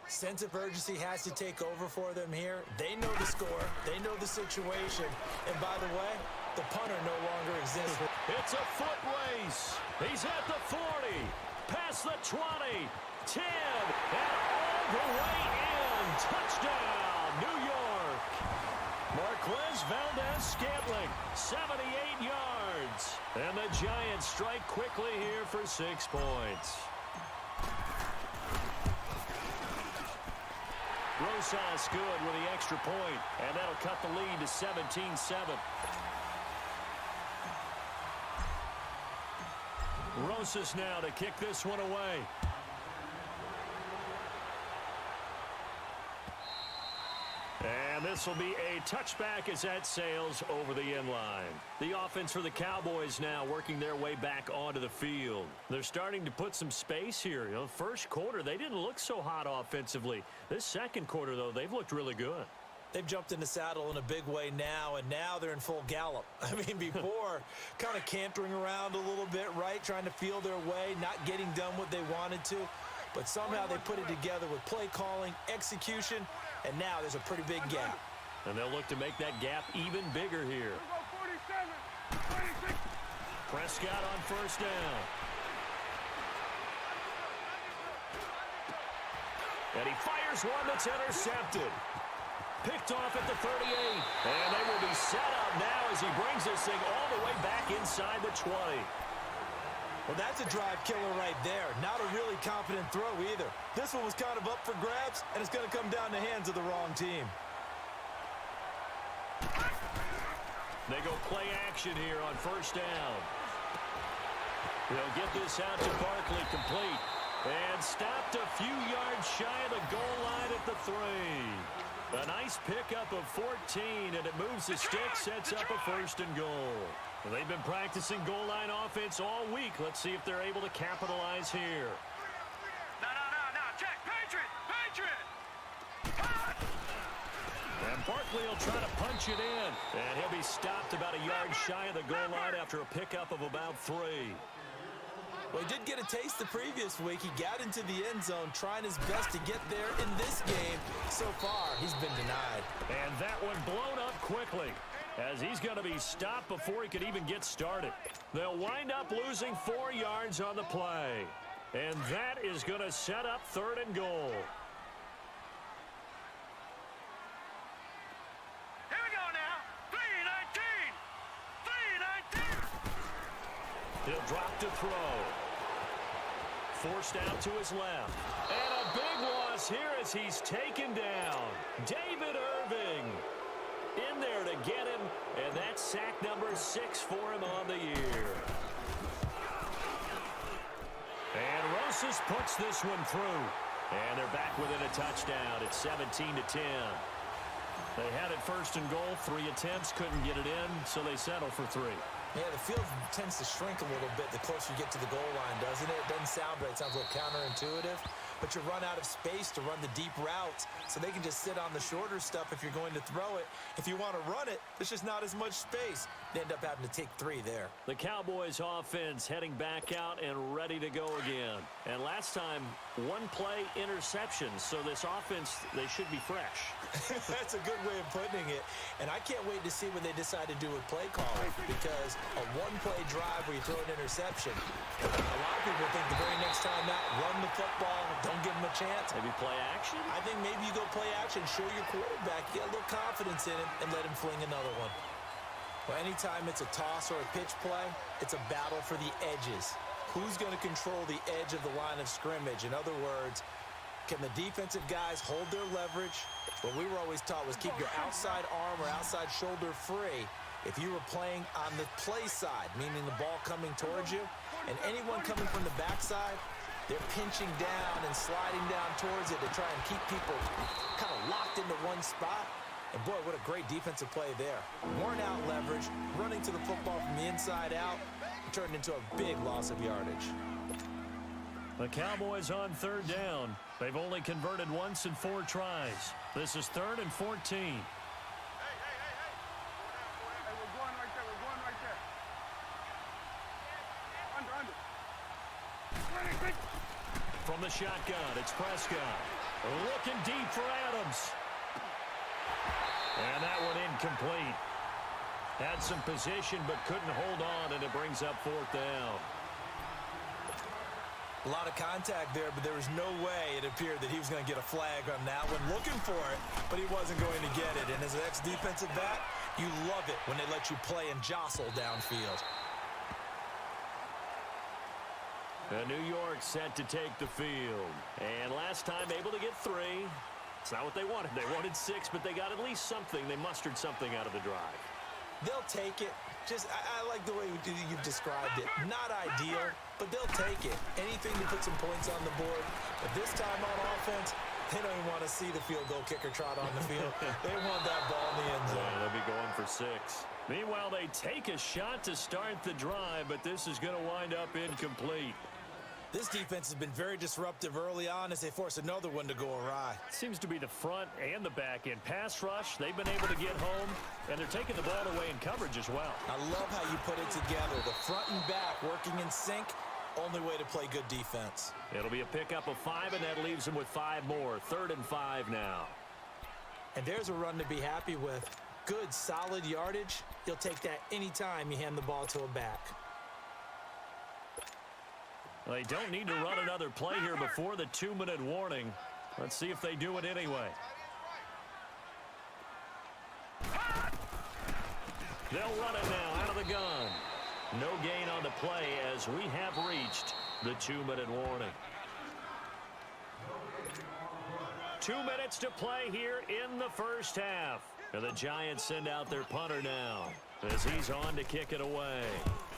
Speaker 7: Sense of urgency has to take over for them here. They know the score. They know the situation. And by the way, the punter no longer exists.
Speaker 6: It's a foot race. He's at the 40, past the 20, 10, and all the way in. Touchdown, New York. Marquez Valdez-Scantling, 78 yards. And the Giants strike quickly here for 6 points. Rosas good with the extra point, and that'll cut the lead to 17-7. Rosas now to kick this one away. And this will be a touchback as that sails over the end line. The offense for the Cowboys now working their way back onto the field. They're starting to put some space here. You know, first quarter, they didn't look so hot offensively. This second quarter, though, they've looked really good.
Speaker 7: They've jumped in the saddle in a big way now, and now they're in full gallop. I mean, before, kind of cantering around a little bit, right? Trying to feel their way, not getting done what they wanted to. But somehow they put it together with play calling, execution, and now there's a pretty big gap.
Speaker 6: And they'll look to make that gap even bigger here. Prescott on first down. And he fires one that's intercepted. Picked off at the 38. And they will be set up now as he brings this thing all the way back inside the 20.
Speaker 7: Well, that's a drive killer right there. Not a really confident throw either. This one was kind of up for grabs, and it's going to come down the hands of the wrong team.
Speaker 6: They go play action here on first down. They'll get this out to Barkley, complete. And stopped a few yards shy of the goal line at the 3. A nice pickup of 14, and it moves the stick, sets up a first and goal. They've been practicing goal line offense all week. Let's see if they're able to capitalize here.
Speaker 8: No, Jack, Patriot!
Speaker 6: And Barkley will try to punch it in. And he'll be stopped about a yard shy of the goal line after a pickup of about 3.
Speaker 7: Well, he did get a taste the previous week. He got into the end zone trying his best to get there in this game. So far, he's been denied.
Speaker 6: And that one blown up quickly, as he's going to be stopped before he could even get started. They'll wind up losing 4 yards on the play. And that is going to set up 3rd and goal.
Speaker 8: Here we go now. 3-19.
Speaker 6: He'll drop to throw. Forced out to his left. And a big loss here as he's taken down. David Irving in there to get him, and that's sack number 6 for him on the year. And Rosas puts this one through. And they're back within a touchdown. It's 17-10. They had it 1st and goal, 3 attempts, couldn't get it in, so they settle for 3.
Speaker 7: Yeah, the field tends to shrink a little bit the closer you get to the goal line, doesn't it? It doesn't sound right. It sounds a little counterintuitive. But you run out of space to run the deep routes, so they can just sit on the shorter stuff if you're going to throw it. If you want to run it, there's just not as much space. They end up having to take 3 there.
Speaker 6: The Cowboys offense heading back out and ready to go again. And last time, 1 play interception, so this offense, they should be fresh.
Speaker 7: That's a good way of putting it. And I can't wait to see what they decide to do with play calling, because a 1-play drive where you throw an interception, a lot of people think the very next time out, run the football, don't give them a chance.
Speaker 6: Maybe play action?
Speaker 7: I think maybe you go play action, show your quarterback, get a little confidence in him, and let him fling another one. Well, anytime it's a toss or a pitch play, it's a battle for the edges. Who's going to control the edge of the line of scrimmage? In other words, can the defensive guys hold their leverage? What we were always taught was keep your outside arm or outside shoulder free if you were playing on the play side, meaning the ball coming towards you, and anyone coming from the backside, they're pinching down and sliding down towards it to try and keep people kind of locked into one spot. And boy, what a great defensive play there. Worn out leverage, running to the football from the inside out, turned into a big loss of yardage.
Speaker 6: The Cowboys on 3rd down. They've only converted once in 4 tries. This is 3rd and 14.
Speaker 8: Hey, we're going right there. Under.
Speaker 6: From the shotgun, it's Prescott. Looking deep for Adams. And that one incomplete. Had some position but couldn't hold on, and it brings up 4th down.
Speaker 7: A lot of contact there, but there was no way it appeared that he was going to get a flag on that one. Looking for it, but he wasn't going to get it. And as an ex-defensive back, you love it when they let you play and jostle downfield.
Speaker 6: New York set to take the field. And last time able to get 3. It's not what they wanted. They wanted 6, but they got at least something. They mustered something out of the drive.
Speaker 7: They'll take it. I like the way you've described it. Not ideal, but they'll take it. Anything to put some points on the board. But this time on offense, they don't even want to see the field goal kicker trot on the field. They want that ball in the end zone.
Speaker 6: Yeah, they'll be going for 6. Meanwhile, they take a shot to start the drive, but this is going to wind up incomplete.
Speaker 7: This defense has been very disruptive early on as they force another one to go awry.
Speaker 6: Seems to be the front and the back end. Pass rush, they've been able to get home, and they're taking the ball away in coverage as well.
Speaker 7: I love how you put it together. The front and back working in sync, only way to play good defense.
Speaker 6: It'll be a pickup of 5, and that leaves them with 5 more. 3rd and 5 now.
Speaker 7: And there's a run to be happy with. Good, solid yardage. You'll take that anytime you hand the ball to a back.
Speaker 6: They don't need to run another play here before the 2-minute warning. Let's see if they do it anyway. They'll run it now out of the gun. No gain on the play as we have reached the 2-minute warning. 2 minutes to play here in the first half. And the Giants send out their punter now. as he's on to kick it away.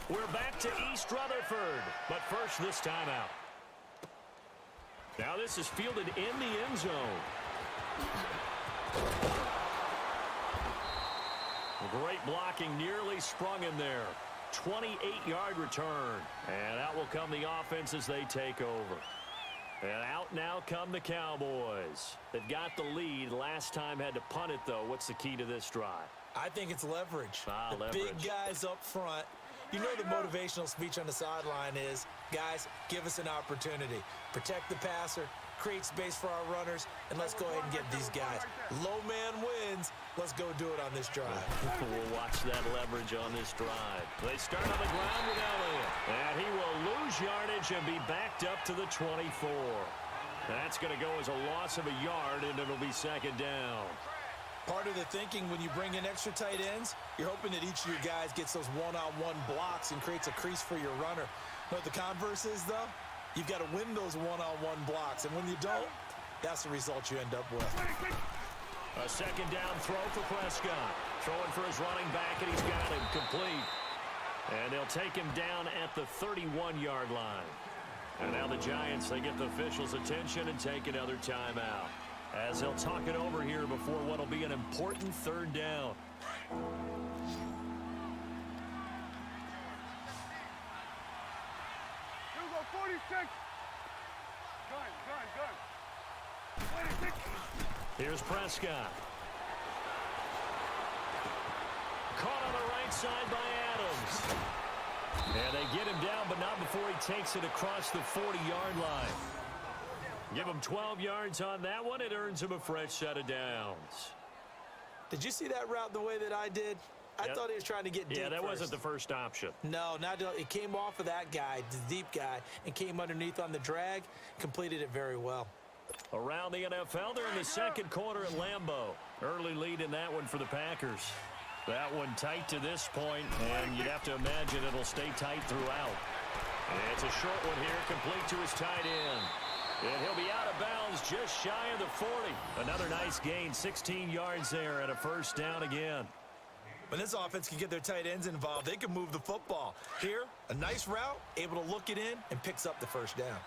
Speaker 6: We're back to East Rutherford, but first this timeout. Now this is fielded in the end zone. Great blocking, nearly sprung in there. 28-yard return. And out will come the offense as they take over. And out now come the Cowboys. They've got the lead. Last time had to punt it, though. What's the key to this drive?
Speaker 7: I think it's leverage.
Speaker 6: Leverage.
Speaker 7: Big guys up front. You know the motivational speech on the sideline is, guys, give us an opportunity. Protect the passer, create space for our runners, and let's go ahead and get these guys. Low man wins. Let's go do it on this drive.
Speaker 6: We'll watch that leverage on this drive. They start on the ground with Elliott. And he will lose yardage and be backed up to the 24. That's going to go as a loss of a yard, and it'll be second down.
Speaker 7: Part of the thinking when you bring in extra tight ends, you're hoping that each of your guys gets those one-on-one blocks and creates a crease for your runner. You know what the converse is, though? You've got to win those one-on-one blocks, and when you don't, that's the result you end up with.
Speaker 6: A second down throw for Prescott. Throwing for his running back, and he's got him complete. And they'll take him down at the 31-yard line. And now the Giants, they get the officials' attention and take another timeout, as they'll talk it over here before what will be an important third down.
Speaker 8: Here we go, 46. Gun. 46.
Speaker 6: Here's Prescott. Caught on the right side by Adams. And they get him down, but not before he takes it across the 40-yard line. Give him 12 yards on that one. It earns him a fresh set of downs.
Speaker 7: Did you see that route the way that I did? I thought he was trying to get deep.
Speaker 6: Yeah, that
Speaker 7: first.
Speaker 6: wasn't the first option.
Speaker 7: No, it came off of that guy, the deep guy, and came underneath on the drag, completed it very well.
Speaker 6: Around the NFL, they're in the second quarter at Lambeau. Early lead in that one for the Packers. That one tight to this point, and you'd have to imagine it'll stay tight throughout. And it's a short one here, complete to his tight end. And he'll be out of bounds just shy of the 40. Another nice gain, 16 yards there, and a first down again.
Speaker 7: When this offense can get their tight ends involved, they can move the football. Here, a nice route, able to look it in, and picks up the first down.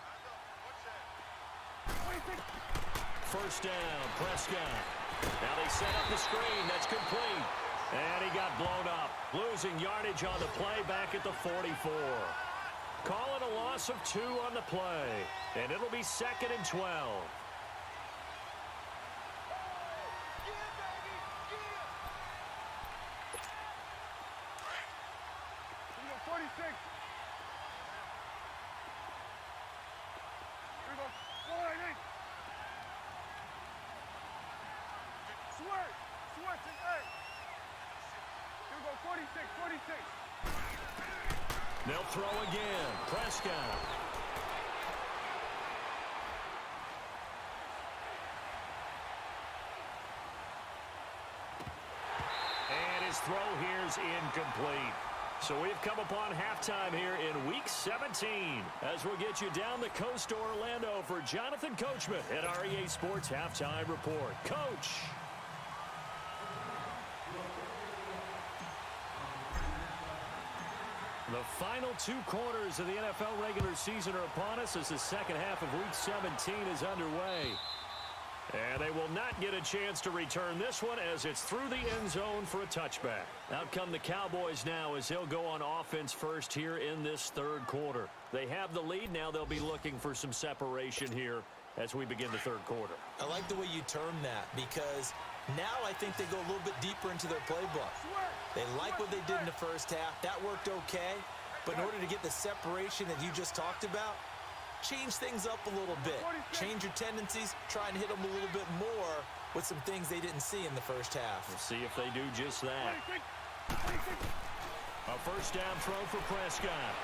Speaker 6: First down, Prescott. Now they set up the screen. That's complete. And he got blown up. Losing yardage on the play back at the 44. Call it a loss of 2 on the play. And it'll be second and 12.
Speaker 8: 46. Here we go. 488. Swerve to A. Here we go. 46.
Speaker 6: They'll throw again. Prescott. And his throw here's incomplete. So we've come upon halftime here in Week 17 as we'll get you down the coast to Orlando for Jonathan Coachman at our EA Sports Halftime Report. Coach. The final 2 quarters of the NFL regular season are upon us as the second half of Week 17 is underway. And they will not get a chance to return this one as it's through the end zone for a touchback. Out come the Cowboys now as they'll go on offense first here in this third quarter. They have the lead. Now they'll be looking for some separation here as we begin the third quarter.
Speaker 7: I like the way you term that because now I think they go a little bit deeper into their playbook. They like what they did in the first half. That worked okay. But in order to get the separation that you just talked about, change things up a little bit. Change your tendencies. Try and hit them a little bit more with some things they didn't see in the first half.
Speaker 6: We'll see if they do just that. A first down throw for Prescott.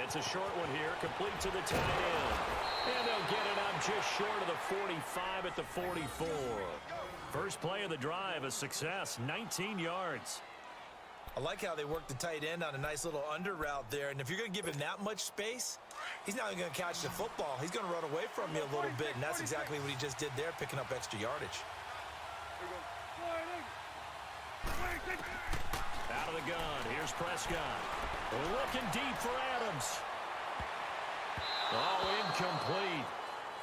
Speaker 6: It's a short one here, complete to the tight end. And they'll get it up just short of the 45 at the 44. First play of the drive, a success, 19 yards.
Speaker 7: I like how they work the tight end on a nice little under route there. And if you're going to give him that much space, he's not going to catch the football. He's going to run away from you a little bit, and that's exactly what he just did there, picking up extra yardage.
Speaker 6: Out of the gun. Here's Prescott. Looking deep for Adams. Oh, incomplete.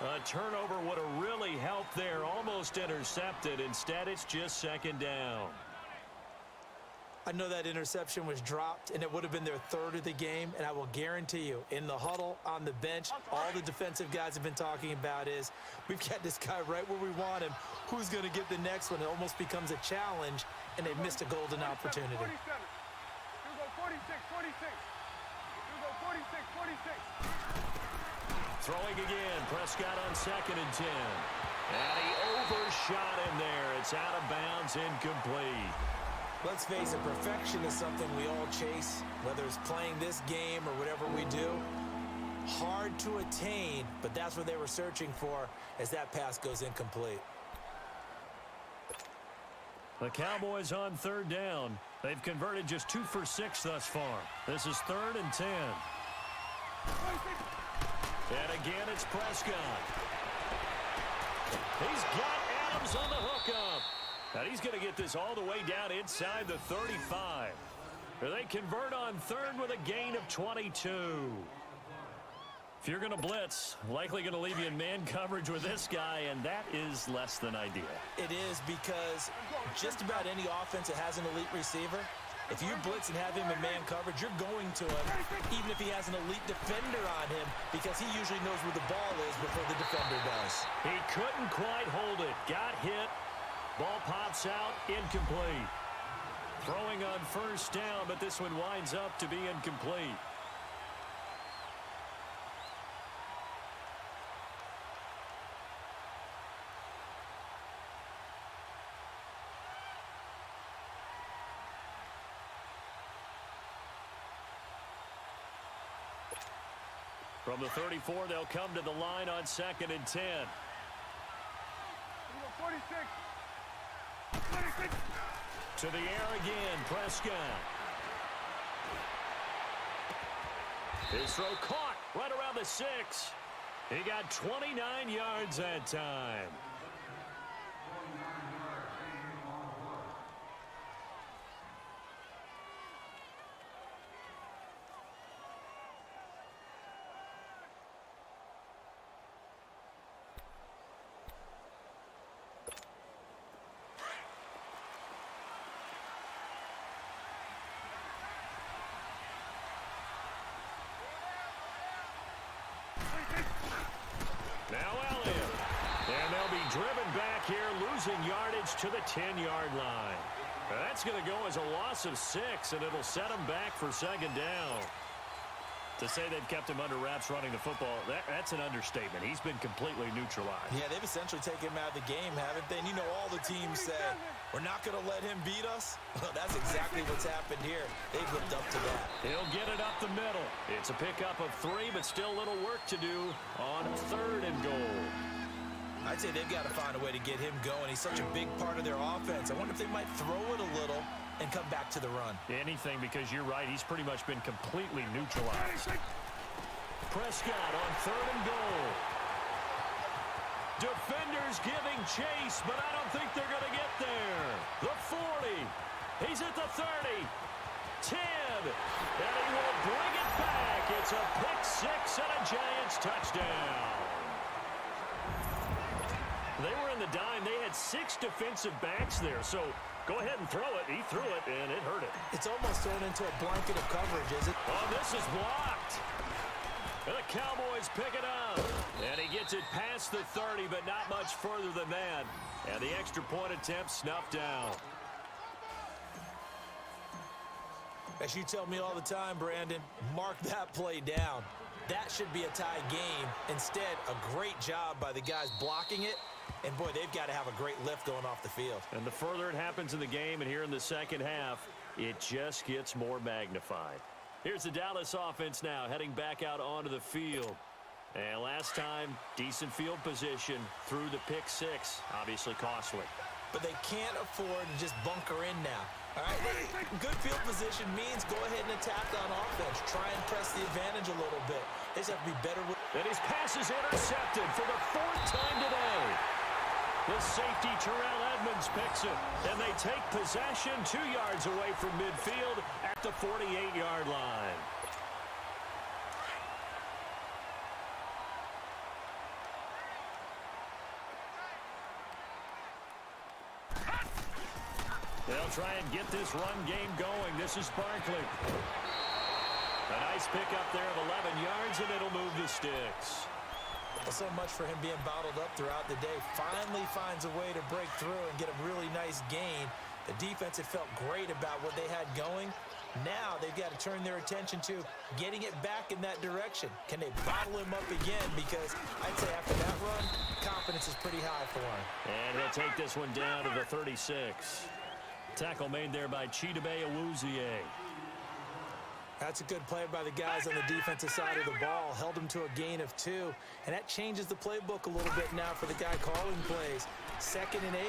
Speaker 6: A turnover would have really helped there. Almost intercepted. Instead, it's just second down.
Speaker 7: I know that interception was dropped, and it would have been their third of the game, and I will guarantee you, in the huddle, on the bench, all the defensive guys have been talking about is, we've got this guy right where we want him. Who's going to get the next one? It almost becomes a challenge, and they've missed a golden opportunity.
Speaker 8: 47. You go 46, 46. You go 46, 46.
Speaker 6: Throwing again. Prescott on 2nd and 10. And he overshot him there. It's out of bounds, incomplete.
Speaker 7: Let's face it, perfection is something we all chase, whether it's playing this game or whatever we do. Hard to attain, but that's what they were searching for as that pass goes incomplete.
Speaker 6: The Cowboys on 3rd down. They've converted just 2 for 6 thus far. This is 3rd and 10. And again, it's Prescott. He's got Adams on the hookup. And he's going to get this all the way down inside the 35. They convert on 3rd with a gain of 22. If you're going to blitz, likely going to leave you in man coverage with this guy, and that is less than ideal.
Speaker 7: It is, because just about any offense that has an elite receiver, if you blitz and have him in man coverage, you're going to him, even if he has an elite defender on him, because he usually knows where the ball is before the defender does.
Speaker 6: He couldn't quite hold it. Got hit. Ball pops out, incomplete. Throwing on 1st down, but this one winds up to be incomplete. From the 34, they'll come to the line on 2nd and 10.
Speaker 8: 46.
Speaker 6: To the air again, Prescott. His throw caught right around the 6. He got 29 yards that time. Driven back here, losing yardage to the 10-yard line. That's going to go as a loss of 6, and it'll set him back for 2nd down. To say they've kept him under wraps running the football, that's an understatement. He's been completely neutralized.
Speaker 7: Yeah, they've essentially taken him out of the game, haven't they? And you know, all the teams say, we're not going to let him beat us. Well, that's exactly what's happened here. They've lived up to that.
Speaker 6: He'll get it up the middle. It's a pickup of 3, but still a little work to do on 3rd and goal.
Speaker 7: I'd say they've got to find a way to get him going. He's such a big part of their offense. I wonder if they might throw it a little and come back to the run.
Speaker 6: Anything, because you're right. He's pretty much been completely neutralized. Prescott on 3rd and goal. Defenders giving chase, but I don't think they're going to get there. The 40. He's at the 30. 10. And he will bring it back. It's a pick 6 and a Giants touchdown. They were in the dime. They had 6 defensive backs there, so go ahead and throw it. He threw it, and it hurt it.
Speaker 7: It's almost thrown into a blanket of coverage, is it?
Speaker 6: Oh, this is blocked. And the Cowboys pick it up. And he gets it past the 30, but not much further than that. And the extra point attempt snuffed down.
Speaker 7: As you tell me all the time, Brandon, mark that play down. That should be a tie game. Instead, a great job by the guys blocking it. And, boy, they've got to have a great lift going off the field.
Speaker 6: And the further it happens in the game and here in the second half, it just gets more magnified. Here's the Dallas offense now heading back out onto the field. And last time, decent field position through the pick 6. Obviously costly.
Speaker 7: But they can't afford to just bunker in now. All right, good field position means go ahead and attack on offense. Try and press the advantage a little bit. They just have to be better with.
Speaker 6: And his pass is intercepted for the 4th time today. The safety Terrell Edmonds picks it, and they take possession 2 yards away from midfield at the 48-yard line. They'll try and get this run game going. This is Barkley. A nice pickup there of 11 yards, and it'll move the sticks.
Speaker 7: Well, so much for him being bottled up throughout the day. Finally finds a way to break through and get a really nice gain. The defense had felt great about what they had going. Now they've got to turn their attention to getting it back in that direction. Can they bottle him up again? Because I'd say after that run, confidence is pretty high for him.
Speaker 6: And he'll take this one down to the 36. Tackle made there by Chidobe Awuzie.
Speaker 7: That's a good play by the guys on the defensive side of the ball. Held him to a gain of 2. And that changes the playbook a little bit now for the guy calling plays. 2nd and 8.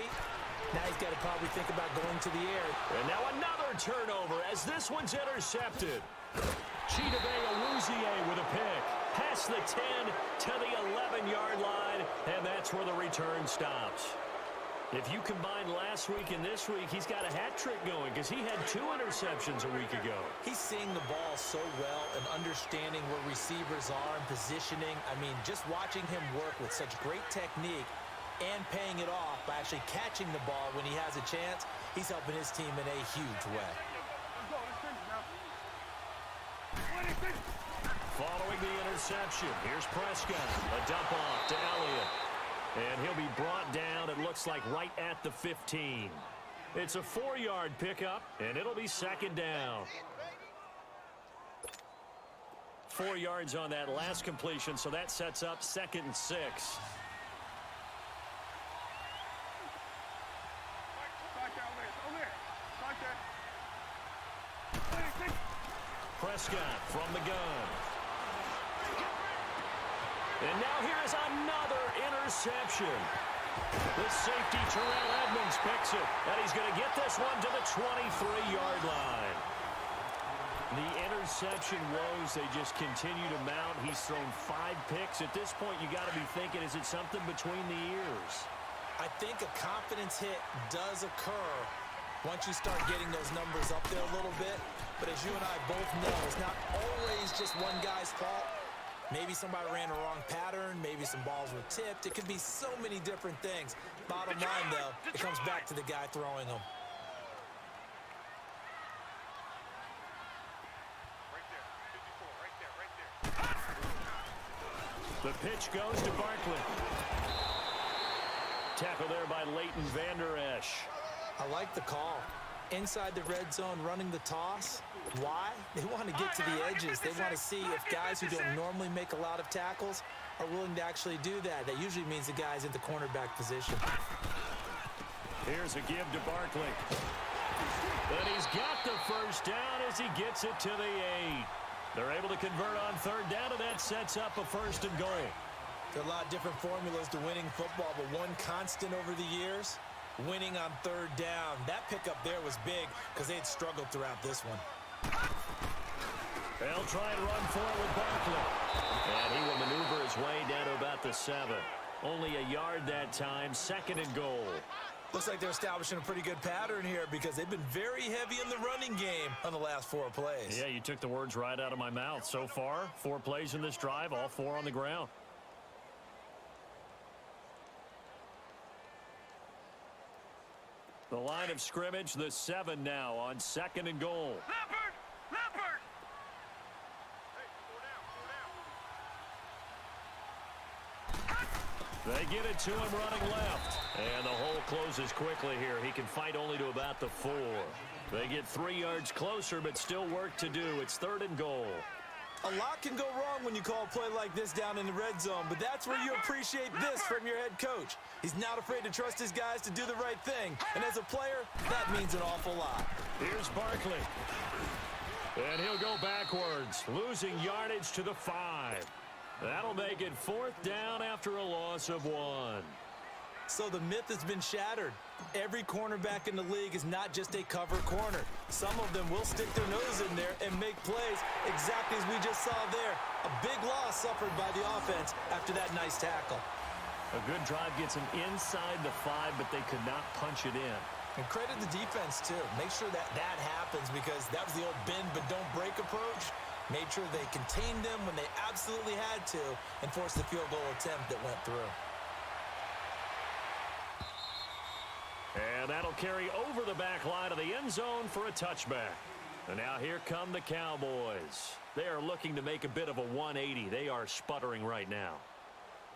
Speaker 7: Now he's got to probably think about going to the air.
Speaker 6: And now another turnover as this one's intercepted. Chidobe Awuzie with a pick. Past the 10 to the 11-yard line. And that's where the return stops. If you combine last week and this week, he's got a hat trick going because he had 2 interceptions a week ago.
Speaker 7: He's seeing the ball so well and understanding where receivers are and positioning. I mean, just watching him work with such great technique and paying it off by actually catching the ball when he has a chance, he's helping his team in a huge way.
Speaker 6: Following the interception, here's Prescott. A dump off to Elliott. And he'll be brought down, it looks like, right at the 15. It's a 4-yard pickup, and it'll be 2nd down. 4 yards on that last completion, so that sets up 2nd and 6. Prescott from the gun. And now here is another interception. The safety, Terrell Edmonds, picks it. And he's going to get this one to the 23-yard line. The interception woes, they just continue to mount. He's thrown 5 picks. At this point, you got to be thinking, is it something between the ears?
Speaker 7: I think a confidence hit does occur once you start getting those numbers up there a little bit. But as you and I both know, it's not always just one guy's fault. Maybe somebody ran a wrong pattern. Maybe some balls were tipped. It could be so many different things. Bottom line, though, it comes back to the guy throwing them.
Speaker 6: The pitch goes to Barkley. Tackle there by Leighton Vander Esch.
Speaker 7: I like the call. Inside the red zone, running the toss. Why? They want to get to the edges. They want to see if guys who don't normally make a lot of tackles are willing to actually do that. That usually means the guy's in the cornerback position.
Speaker 6: Here's a give to Barkley. And he's got the first down as he gets it to the 8. They're able to convert on 3rd down, and that sets up a 1st and goal.
Speaker 7: There are a lot of different formulas to winning football, but one constant over the years, winning on 3rd down. That pickup there was big because they had struggled throughout this one.
Speaker 6: They'll try and run for it with Barkley. And he will maneuver his way down to about the 7. Only a yard that time, 2nd and goal.
Speaker 7: Looks like they're establishing a pretty good pattern here because they've been very heavy in the running game on the last 4 plays.
Speaker 6: Yeah, you took the words right out of my mouth. So far, 4 plays in this drive, all 4 on the ground. The line of scrimmage, the 7 now on 2nd and goal.
Speaker 8: Leopard! Leopard!
Speaker 6: They get it to him running left. And the hole closes quickly here. He can fight only to about the 4. They get 3 yards closer, but still work to do. It's 3rd and goal.
Speaker 7: A lot can go wrong when you call a play like this down in the red zone, but that's where you appreciate this from your head coach. He's not afraid to trust his guys to do the right thing. And as a player, that means an awful lot.
Speaker 6: Here's Barkley. And he'll go backwards, losing yardage to the 5. That'll make it 4th down after a loss of 1.
Speaker 7: So the myth has been shattered. Every cornerback in the league is not just a cover corner. Some of them will stick their nose in there and make plays exactly as we just saw there. A big loss suffered by the offense after that nice tackle.
Speaker 6: A good drive gets them inside the 5, but they could not punch it in.
Speaker 7: And credit the defense, too. Make sure that happens because that was the old bend but don't break approach. Made sure they contained them when they absolutely had to and forced the field goal attempt that went through.
Speaker 6: And that'll carry over the back line of the end zone for a touchback. And now here come the Cowboys. They are looking to make a bit of a 180. They are sputtering right now.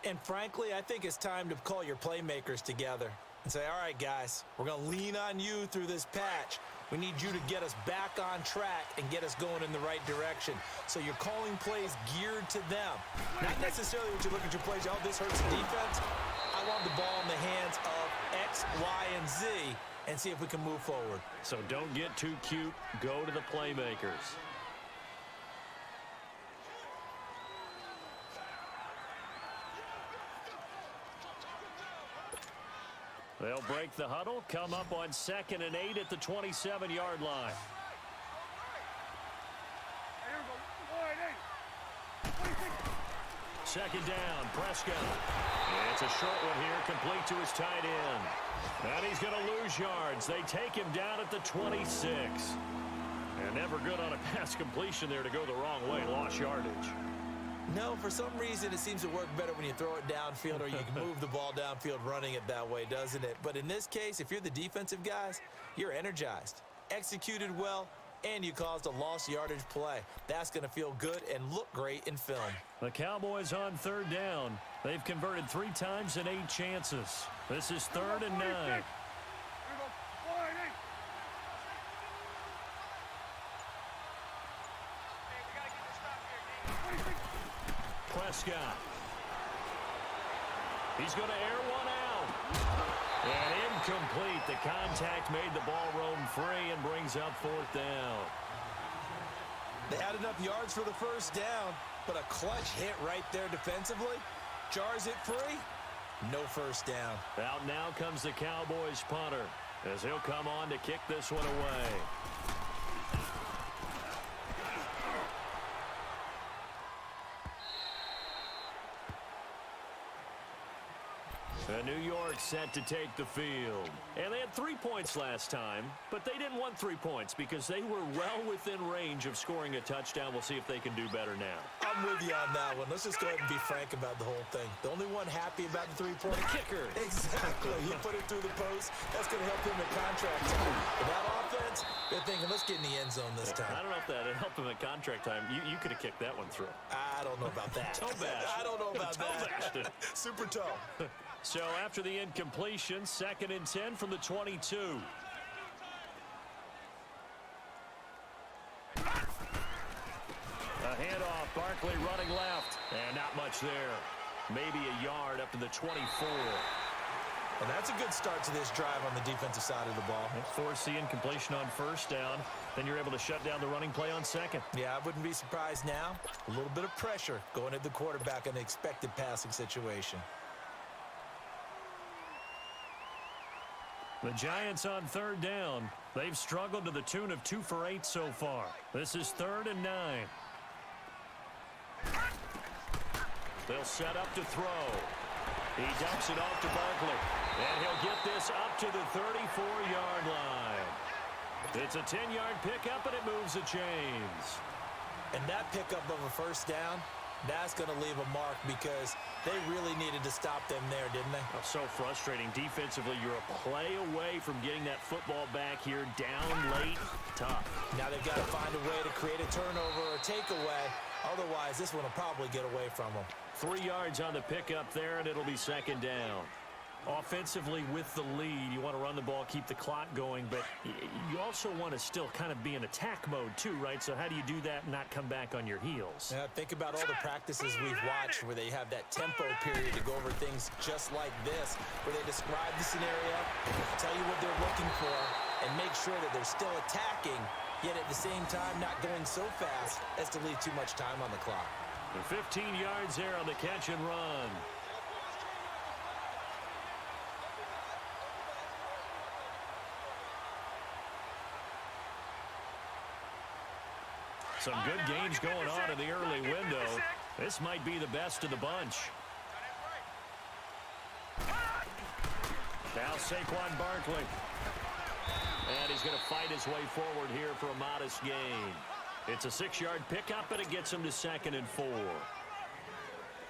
Speaker 7: And frankly, I think it's time to call your playmakers together and say, all right, guys, we're going to lean on you through this patch. We need you to get us back on track and get us going in the right direction. So you're calling plays geared to them. Not necessarily what you look at your plays, oh, this hurts the defense. I want the ball in the hands of X, Y, and Z and see if we can move forward.
Speaker 6: So don't get too cute. Go to the playmakers. They'll break the huddle, come up on 2nd and 8 at the 27-yard line. Second down, Prescott. It's a short one here, complete to his tight end. And he's going to lose yards. They take him down at the 26. And never good on a pass completion there to go the wrong way. Lost yardage.
Speaker 7: No, for some reason it seems to work better when you throw it downfield or you can move the ball downfield running it that way, doesn't it? But in this case, if you're the defensive guys, you're energized, executed well, and you caused a lost yardage play. That's going to feel good and look great in film.
Speaker 6: The Cowboys on 3rd down. They've converted 3 times in 8 chances. This is 3rd and 9. Prescott. He's going to air one out. And incomplete. The contact made the ball roam free and brings up 4th down.
Speaker 7: They had enough yards for the first down, but a clutch hit right there defensively. Jars it free. No first down.
Speaker 6: Out now comes the Cowboys punter as he'll come on to kick this one away. New York set to take the field. And they had 3 points last time, but they didn't want 3 points because they were well within range of scoring a touchdown. We'll see if they can do better now.
Speaker 7: I'm with you on that one. Let's just go ahead and be frank about the whole thing. The only one happy about the 3-point
Speaker 6: kicker.
Speaker 7: Exactly. He put it through the post. That's going to help him in contract time. But that offense, they're thinking, let's get in the end zone this time.
Speaker 6: I don't know if that helped him in contract time. You could have kicked that one through.
Speaker 7: I don't know about that.
Speaker 6: Toe bash.
Speaker 7: I don't know about that. Super toe.
Speaker 6: So after the incompletion, 2nd and 10 from the 22. A handoff, Barkley running left, and not much there. Maybe a yard up to the 24.
Speaker 7: And that's a good start to this drive on the defensive side of the ball.
Speaker 6: Force the incompletion on 1st down. Then you're able to shut down the running play on 2nd.
Speaker 7: Yeah, I wouldn't be surprised now. A little bit of pressure going at the quarterback in the expected passing situation.
Speaker 6: The Giants on 3rd down. They've struggled to the tune of 2 for 8 so far. This is 3rd and 9. They'll set up to throw. He dumps it off to Barkley. And he'll get this up to the 34-yard line. It's a 10-yard pickup, and it moves the chains.
Speaker 7: And that pickup of a first down, that's going to leave a mark because they really needed to stop them there, didn't they?
Speaker 6: Oh, so frustrating. Defensively, you're a play away from getting that football back here. Down late, tough.
Speaker 7: Now they've got to find a way to create a turnover or takeaway. Otherwise, this one will probably get away from them.
Speaker 6: 3 yards on the pickup there, and it'll be 2nd down. Offensively, with the lead, you want to run the ball, keep the clock going, but you also want to still kind of be in attack mode too, right? So how do you do that and not come back on your heels?
Speaker 7: Yeah, think about all the practices we've watched where they have that tempo period to go over things just like this, where they describe the scenario, tell you what they're looking for, and make sure that they're still attacking, yet at the same time not going so fast as to leave too much time on the clock.
Speaker 6: 15 yards there on the catch and run. Some good games going on in the early window. This might be the best of the bunch. Now Saquon Barkley. And he's going to fight his way forward here for a modest gain. It's a 6-yard pickup, and it gets him to 2nd and 4.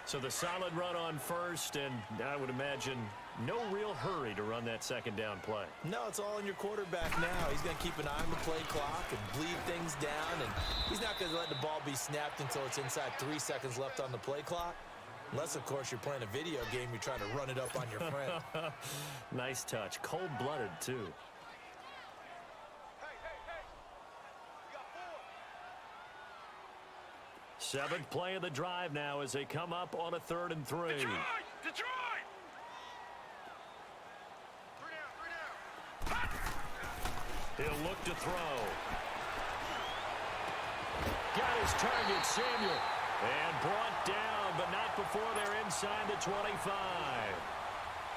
Speaker 6: So the solid run on first, and I would imagine no real hurry to run that 2nd down play.
Speaker 7: No, it's all on your quarterback now. He's going to keep an eye on the play clock and bleed things down, and he's not going to let the ball be snapped until it's inside 3 seconds left on the play clock. Unless, of course, you're playing a video game, you're trying to run it up on your friend.
Speaker 6: Nice touch. Cold-blooded, too. Seventh play of the drive now as they come up on a 3rd and 3.
Speaker 8: Detroit!
Speaker 6: He'll look to throw. Got his target, Samuel. And brought down, but not before they're inside the 25.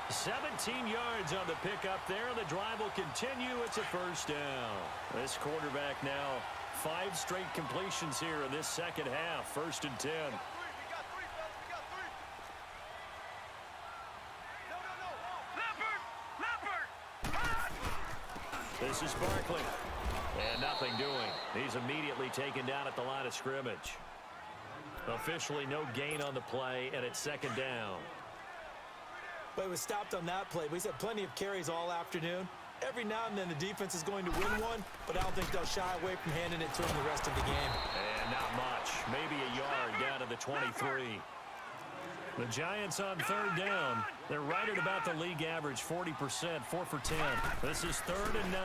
Speaker 6: 17 yards on the pickup there. The drive will continue. It's a 1st down. This quarterback now 5 straight completions here in this 2nd half. 1st and 10. This is Barkley. And nothing doing. He's immediately taken down at the line of scrimmage. Officially no gain on the play, and it's 2nd down.
Speaker 7: But it was stopped on that play. He's had plenty of carries all afternoon. Every now and then the defense is going to win one, but I don't think they'll shy away from handing it to him the rest of the game.
Speaker 6: And not much. Maybe a yard down to the 23. The Giants on 3rd down. They're right at about the league average, 40%, 4 for 10. This is 3rd and 9.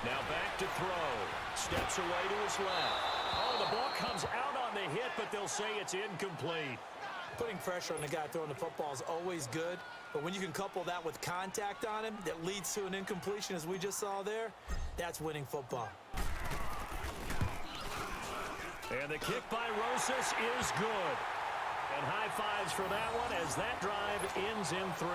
Speaker 6: Now back to throw. Steps away to his left. Oh, the ball comes out on the hit, but they'll say it's incomplete.
Speaker 7: Putting pressure on the guy throwing the football is always good, but when you can couple that with contact on him that leads to an incompletion, as we just saw there, that's winning football.
Speaker 6: And the kick by Rosas is good. And high fives for that one as that drive ends in 3.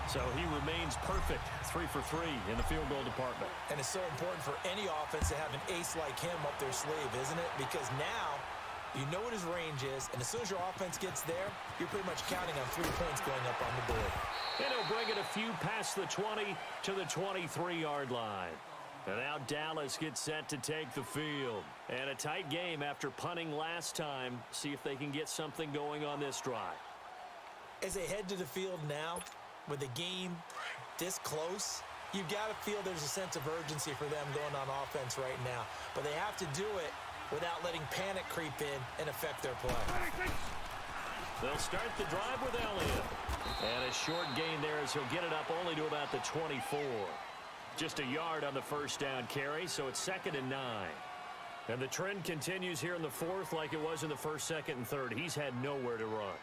Speaker 6: So he remains perfect, 3 for 3 in the field goal department.
Speaker 7: And it's so important for any offense to have an ace like him up their sleeve, isn't it? Because now you know what his range is, and as soon as your offense gets there, you're pretty much counting on 3 points going up on the board.
Speaker 6: And he'll bring it a few past the 20 to the 23-yard line. And now Dallas gets set to take the field. And a tight game after punting last time. See if they can get something going on this drive.
Speaker 7: As they head to the field now, with the game this close, you've got to feel there's a sense of urgency for them going on offense right now. But they have to do it without letting panic creep in and affect their play.
Speaker 6: They'll start the drive with Elliott. And a short gain there as he'll get it up only to about the 24. Just a yard on the 1st down carry, so it's 2nd and 9. And the trend continues here in the 4th like it was in the 1st, 2nd, and 3rd. He's had nowhere to run.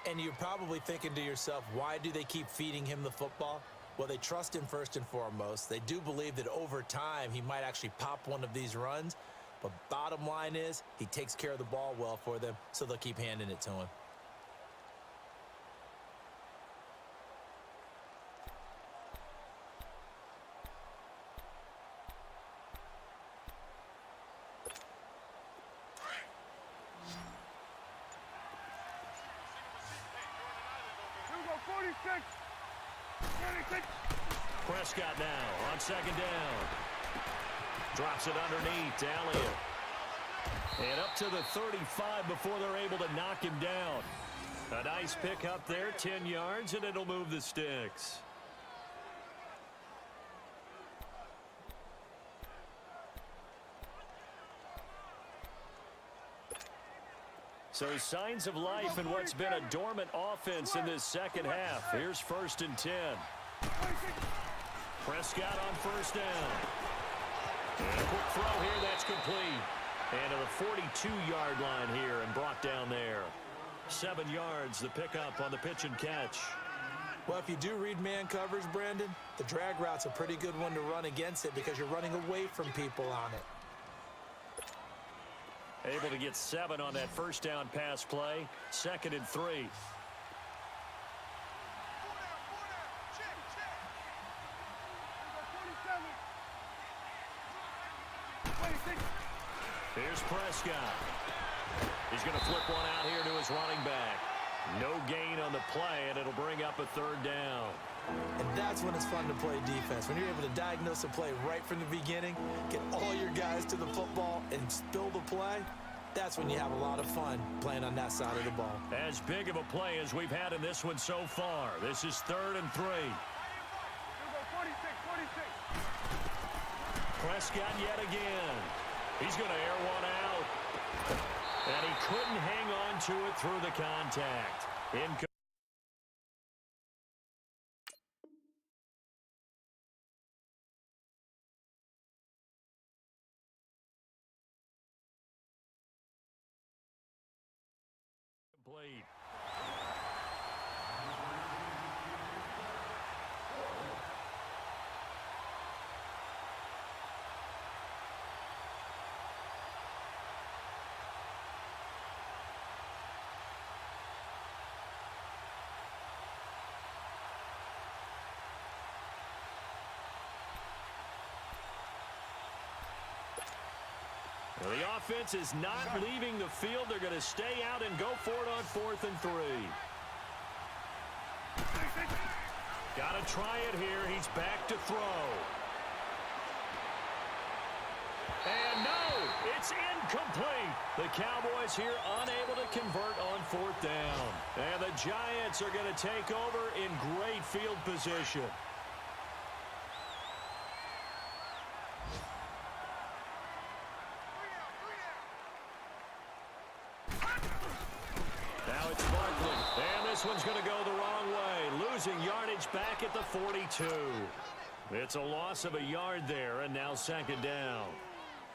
Speaker 7: And you're probably thinking to yourself, why do they keep feeding him the football? Well, they trust him first and foremost. They do believe that over time he might actually pop one of these runs. But bottom line is he takes care of the ball well for them, so they'll keep handing it to him.
Speaker 6: Prescott now on 2nd down. Drops it underneath to Elliott. And up to the 35 before they're able to knock him down. A nice pick up there, 10 yards, and it'll move the sticks. So signs of life in what's been a dormant offense in this 2nd half. Here's 1st and 10. Prescott on 1st down. And a quick throw here, that's complete. And to the 42-yard line here and brought down there. 7 yards, the pickup on the pitch and catch.
Speaker 7: Well, if you do read man coverage, Brandon, the drag route's a pretty good one to run against it because you're running away from people on it.
Speaker 6: Able to get 7 on that 1st down pass play. 2nd and 3. Here's Prescott. He's going to flip one out here to his running back. No gain on the play, and it'll bring up a third down.
Speaker 7: And that's when it's fun to play defense. When you're able to diagnose a play right from the beginning, get all your guys to the football, and spill the play, that's when you have a lot of fun playing on that side of the ball.
Speaker 6: As big of a play as we've had in this one so far. This is 3rd and 3. Prescott yet again. He's going to air one out. And he couldn't hang on to it through the contact. Incomplete. Well, the offense is not leaving the field. They're going to stay out and go for it on 4th and 3. Got to try it here. He's back to throw. And no, it's incomplete. The Cowboys here unable to convert on 4th down. And the Giants are going to take over in great field position. This one's going to go the wrong way, losing yardage back at the 42. It's a loss of a yard there, and now 2nd down.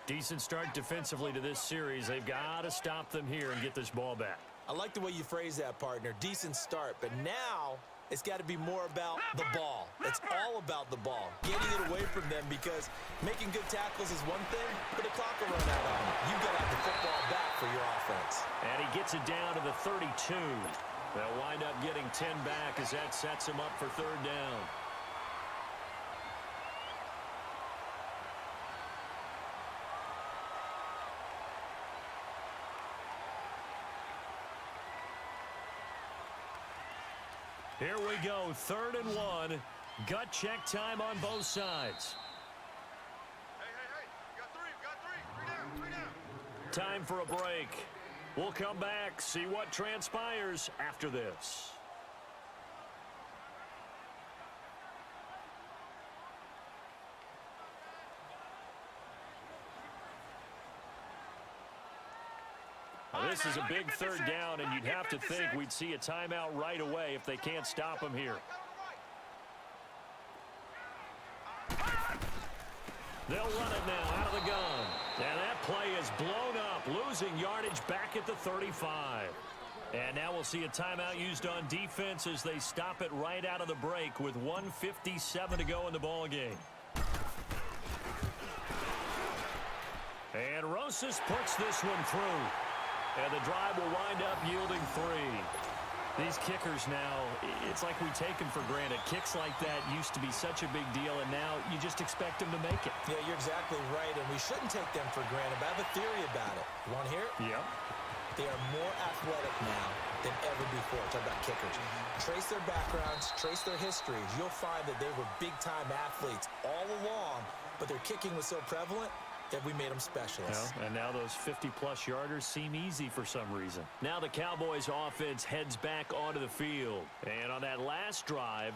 Speaker 6: Decent start defensively to this series. They've got to stop them here and get this ball back.
Speaker 7: I like the way you phrase that, partner. Decent start, but now it's got to be more about the ball. It's all about the ball, getting it away from them, because making good tackles is one thing, but the clock will run out on you. You've got to have the football back for your offense.
Speaker 6: And he gets it down to the 32. They'll wind up getting 10 back as that sets him up for 3rd down. Here we go, 3rd and 1. Gut check time on both sides.
Speaker 8: Hey, got three. 3 down.
Speaker 6: Time for a break. We'll come back, see what transpires after this. This is a big 3rd down, and you'd have to think we'd see a timeout right away if they can't stop him here. They'll run it now out of the gun. And that play is blown up, losing yardage back at the 35. And now we'll see a timeout used on defense as they stop it right out of the break with 1:57 to go in the ballgame. And Rosas puts this one through. And the drive will wind up yielding 3. These kickers now, it's like we take them for granted. Kicks like that used to be such a big deal, and now you just expect them to make it.
Speaker 7: Yeah, you're exactly right, and we shouldn't take them for granted, but I have a theory about it. You want to hear it?
Speaker 6: Yeah.
Speaker 7: They are more athletic now than ever before. Talk about kickers. Trace their backgrounds, trace their histories. You'll find that they were big-time athletes all along, but their kicking was so prevalent that we made them specialists.
Speaker 6: Well, and now those 50-plus yarders seem easy for some reason. Now the Cowboys offense heads back onto the field. And on that last drive,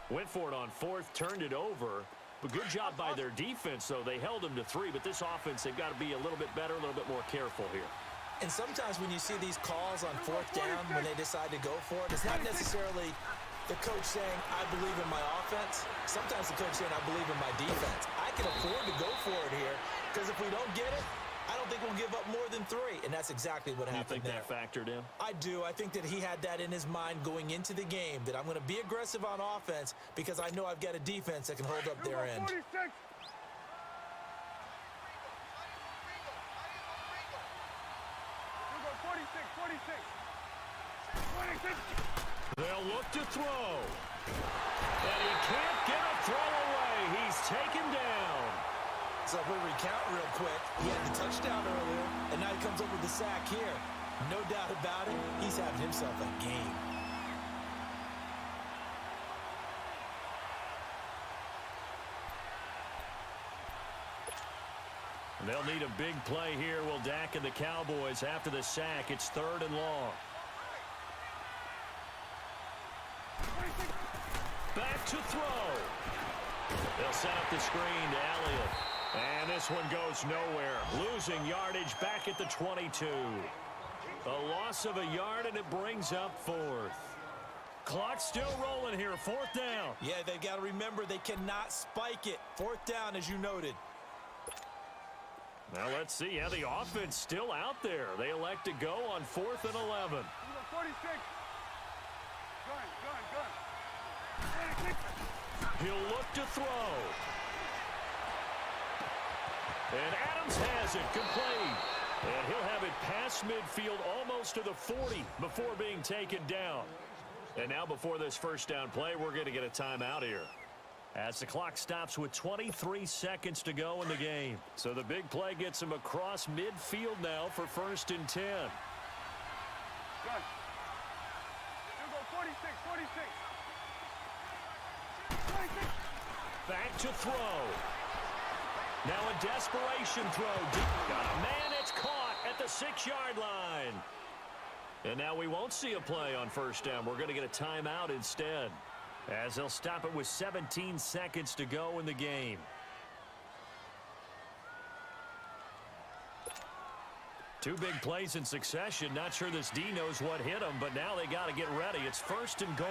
Speaker 6: went for it on 4th, turned it over. But good job by their defense, though. They held them to 3, but this offense, they've got to be a little bit better, a little bit more careful here.
Speaker 7: And sometimes when you see these calls on 4th down, when they decide to go for it, it's not necessarily the coach saying, I believe in my offense. Sometimes the coach saying, I believe in my defense. I can afford to go for it here, because if we don't get it, I don't think we'll give up more than 3. And that's exactly what happened there.
Speaker 6: You think that factored in?
Speaker 7: I do. I think that he had that in his mind going into the game, that I'm going to be aggressive on offense because I know I've got a defense that can hold up their end.
Speaker 8: 46.
Speaker 6: They'll look to throw. And he can't get a throw away. He's taken down.
Speaker 7: So if we recount real quick, he had the touchdown earlier, and now he comes up with the sack here. No doubt about it, he's having himself a game.
Speaker 6: They'll need a big play here. Will Dak and the Cowboys after the sack. It's 3rd and long. Back to throw. They'll set up the screen to Elliott. And this one goes nowhere. Losing yardage back at the 22. A loss of a yard, and it brings up 4th. Clock still rolling here. 4th down.
Speaker 7: Yeah, they've got to remember they cannot spike it. 4th down, as you noted.
Speaker 6: Now let's see how the offense still out there. They elect to go on 4th and 11.
Speaker 8: 46.
Speaker 6: He'll look to throw. And Adams has it complete. And he'll have it past midfield almost to the 40 before being taken down. And now before this first down play, we're going to get a timeout here, as the clock stops with 23 seconds to go in the game. So the big play gets him across midfield now for 1st and 10.
Speaker 8: Gun. You go 46, 46. 46.
Speaker 6: Back to throw. Now a desperation throw. Got a man, it's caught at the 6-yard line. And now we won't see a play on 1st down. We're going to get a timeout instead, as they'll stop it with 17 seconds to go in the game. Two big plays in succession. Not sure this D knows what hit him, but now they got to get ready. It's 1st and goal.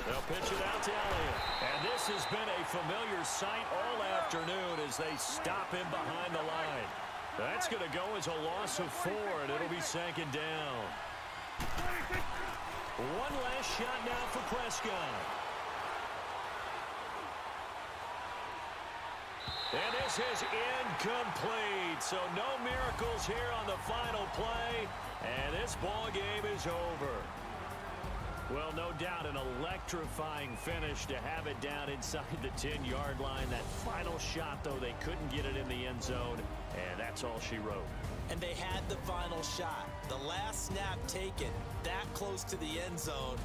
Speaker 6: They'll pitch it out to Elliott. And this has been a familiar sight all afternoon as they stop him behind the line. That's going to go as a loss of 4, and it'll be 2nd down. One last shot now for Prescott. And this is incomplete. So no miracles here on the final play. And this ball game is over. Well, no doubt an electrifying finish to have it down inside the 10-yard line. That final shot, though, they couldn't get it in the end zone. And that's all she wrote.
Speaker 7: And they had the final shot. The last snap taken that close to the end zone.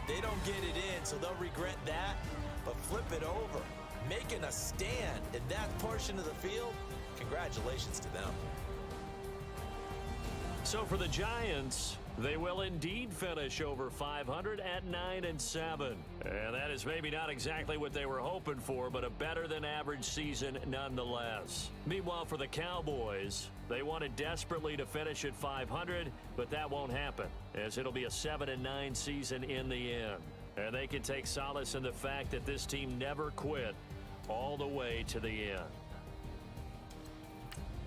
Speaker 7: They don't get it in, so they'll regret that. But flip it over. Making a stand in that portion of the field, congratulations to them.
Speaker 6: So for the Giants, they will indeed finish over 500 at 9-7. And that is maybe not exactly what they were hoping for, but a better than average season nonetheless. Meanwhile, for the Cowboys, they wanted desperately to finish at 500, but that won't happen, as it'll be a 7-9 season in the end. And they can take solace in the fact that this team never quit all the way to the end.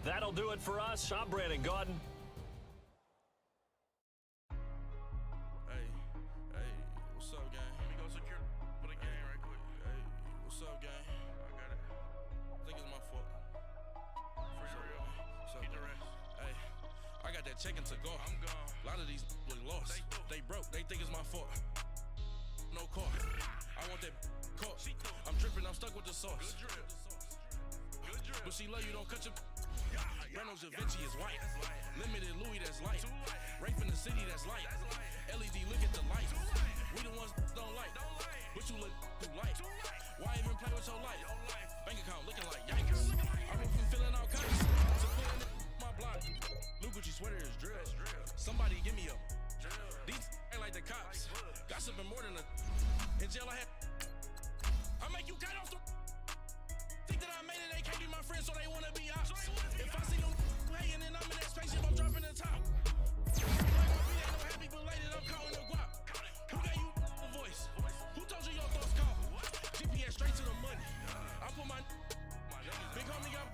Speaker 6: That'll do it for us. I'm Brandon Gaudin.
Speaker 12: Checking to go. I'm gone. A lot of these look lost. They broke. They think it's my fault. No car. I want that caught. I'm dripping. I'm stuck with the sauce. Good drip. But she love you. Don't cut your. Reynolds Da Vinci is white. Limited Louis that's light. Rape in the city that's light. LED look at the light. We the ones don't like. But you look too light. Why even play with your life? Bank account looking like yikes. I'm from filling out cuts. So pulling my block. Blue Gucci sweater is drill. Somebody give me a These ain't like the cops. Gossiping more than a in jail I had. I make you cut off the think that I made it, they can't be my friends, so they wanna be ops. If I see them hating and I'm in that spaceship, I'm dropping the top. Like my beat ain't no happy belated, I'm calling the guap. Who gave you a voice? Who told you your thoughts call? GPS straight to the money. I put my big homie up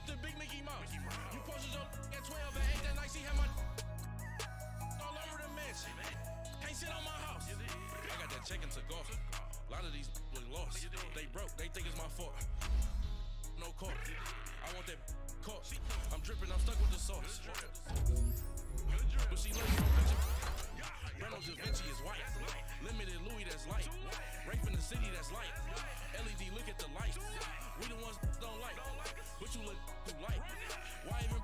Speaker 12: the big Mickey Mouse. You posted up at 12 and 8 that night, she had my all over the mansion. Can't sit on my house. I got that checking to go. A lot of these look lost. They broke, they think it's my fault. No car. I want that caught. I'm dripping, I'm stuck with the sauce. But she love you, don't cut your. Reynolds Da Vinci is white. Limited Louis that's light. Rape in the city that's light. LED look at the light. We the ones don't like. But you look too light. Why even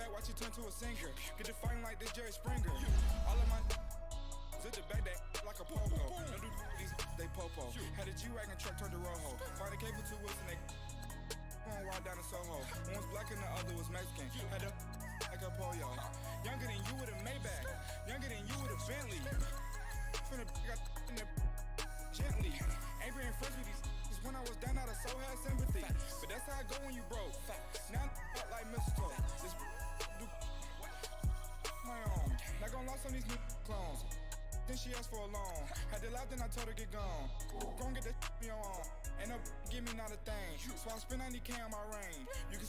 Speaker 15: back, watch it turn to a singer. Get to fighting like this Jerry Springer. All of my zip the back that like a popo. Don't do these they popo. Had a G-Wagon truck turned to Rojo. Find a cable 2 wheels and they going wild down in Soho. One was black and the other was Mexican. Had a like a pollo. Younger than you with a Maybach. Younger than you with a Bentley. From the got in the gently. Ain't been friends with these when I was down out of so had sympathy. But that's how I go when you broke. Now I'm like mistletoe. This do my own. Not gonna lost on these new clones. Then she asked for a loan. Had to laugh, then I told her get gone. Gon' get that on your own. Ain't no give me not a thing. So I spend 90K on my range. You can